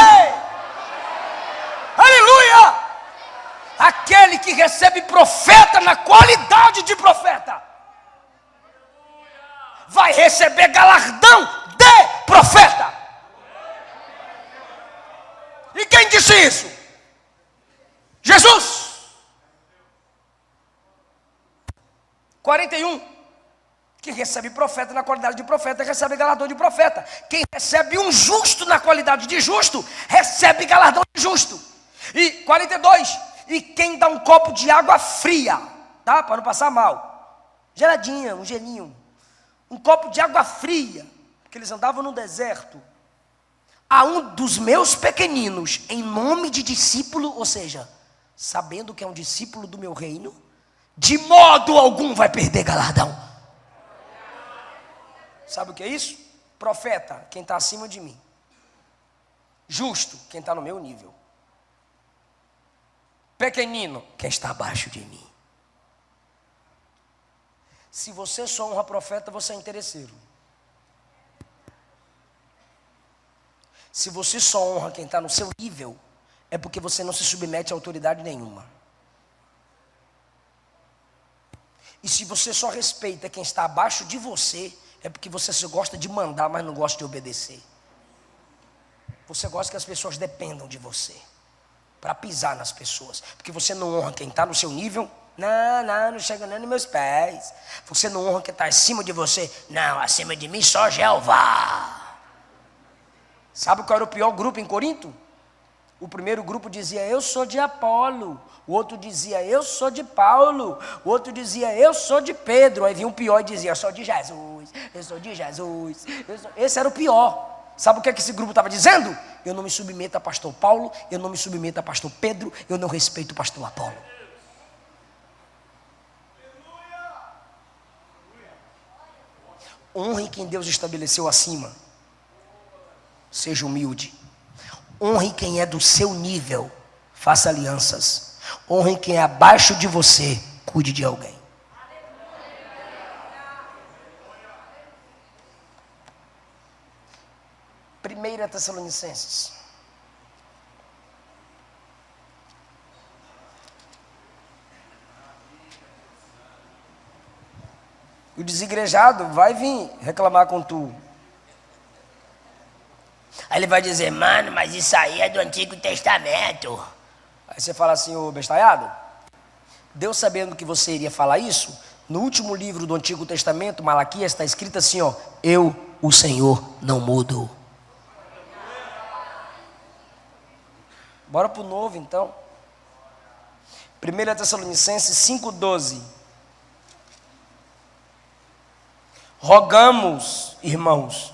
Aleluia! Aquele que recebe profeta na qualidade de profeta vai receber galardão de profeta. E quem disse isso? Jesus. 41. Quem recebe profeta na qualidade de profeta, recebe galardão de profeta. Quem recebe um justo na qualidade de justo, recebe galardão de justo. E 42. E quem dá um copo de água fria, tá? Para não passar mal. Geladinha, um gelinho. Um copo de água fria, porque eles andavam no deserto. A um dos meus pequeninos, em nome de discípulo, ou seja, sabendo que é um discípulo do meu reino, de modo algum vai perder galardão. Sabe o que é isso? Profeta, quem está acima de mim. Justo, quem está no meu nível. Pequenino, quem está abaixo de mim. Se você só honra profeta, você é interesseiro. Se você só honra quem está no seu nível, é porque você não se submete a autoridade nenhuma. E se você só respeita quem está abaixo de você, é porque você só gosta de mandar, mas não gosta de obedecer. Você gosta que as pessoas dependam de você, para pisar nas pessoas, porque você não honra quem está no seu nível. Não chega nem nos meus pés. Você não honra quem está acima de você. Não, acima de mim só Jeová. Sabe qual era o pior grupo em Corinto? O primeiro grupo dizia, eu sou de Apolo. O outro dizia, eu sou de Paulo. O outro dizia, eu sou de Pedro. Aí vinha um pior e dizia, eu sou de Jesus. Eu sou de Jesus. Esse era o pior. Sabe o que esse grupo estava dizendo? Eu não me submeto a pastor Paulo. Eu não me submeto a pastor Pedro. Eu não respeito o pastor Apolo. Honre quem Deus estabeleceu acima. Seja humilde. Honre quem é do seu nível. Faça alianças. Honre quem é abaixo de você. Cuide de alguém. Primeira Tessalonicenses. O desigrejado vai vir reclamar com tu. Aí ele vai dizer, mano, mas isso aí é do Antigo Testamento. Aí você fala assim, ô bestalhado, Deus sabendo que você iria falar isso, no último livro do Antigo Testamento, Malaquias, está escrito assim, ó, eu, o Senhor, não mudo. Bora pro novo então. 1 Tessalonicenses 5,12. Rogamos, irmãos,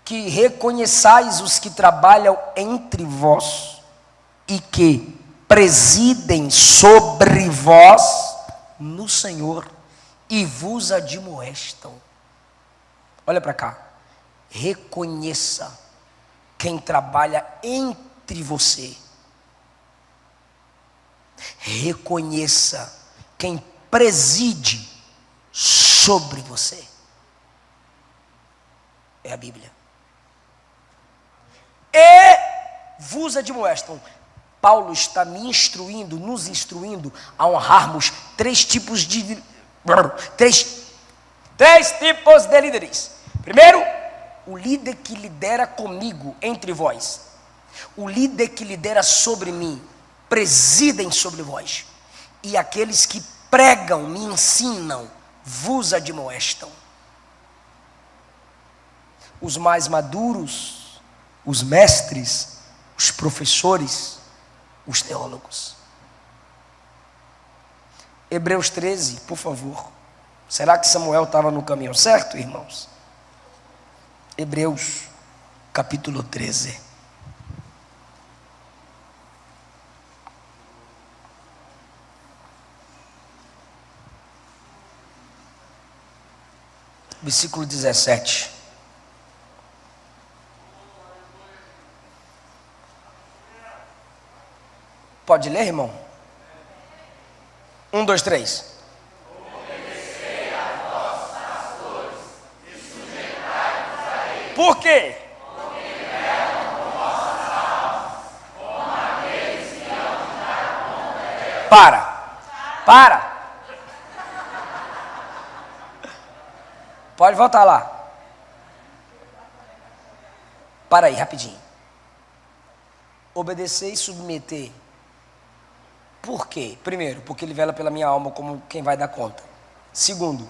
que reconheçais os que trabalham entre vós e que presidem sobre vós no Senhor e vos admoestam. Olha para cá. Reconheça quem trabalha entre você. Reconheça quem preside sobre você. É a Bíblia. E vos admoestam. Paulo está me instruindo, nos instruindo a honrarmos três tipos de líderes. Primeiro, o líder que lidera comigo, entre vós. O líder que lidera sobre mim, presidem sobre vós. E aqueles que pregam, me ensinam, vos admoestam. Os mais maduros, os mestres, os professores, os teólogos. Hebreus 13, por favor. Será que Samuel estava no caminho certo, irmãos? Hebreus, capítulo 13. Versículo 17. Pode ler, irmão? 1, 2, 3. Obedecei a vossos pastores e sujeitai-vos a eles. Por quê? Porque velam por vossas almas, como aqueles que hão de dar conta delas. Para. Pode voltar lá. Para aí, rapidinho. Obedecer e submeter. Por quê? Primeiro, porque ele vela pela minha alma como quem vai dar conta. Segundo,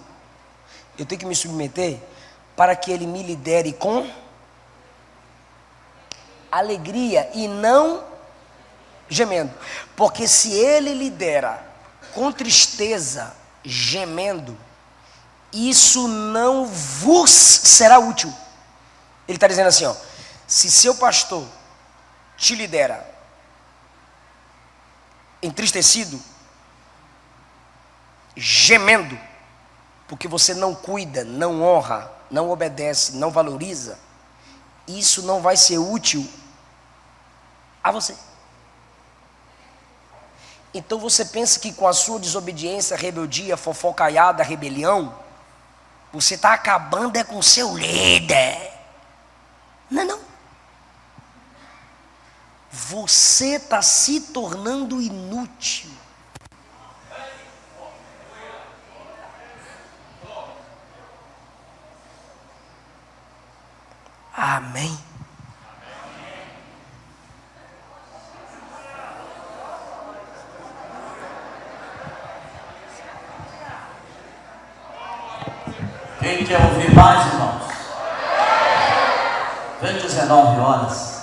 eu tenho que me submeter para que ele me lidere com alegria e não gemendo. Porque se ele lidera com tristeza, gemendo, isso não vos será útil. Ele está dizendo assim, ó, se seu pastor te lidera entristecido, gemendo, porque você não cuida, não honra, não obedece, não valoriza, isso não vai ser útil a você. Então você pensa que com a sua desobediência, rebeldia, fofocaiada, rebelião, você está acabando com o seu líder. Não, não. Você está se tornando inútil. Amém.
Quem quer ouvir mais, irmãos? Vem 19 horas.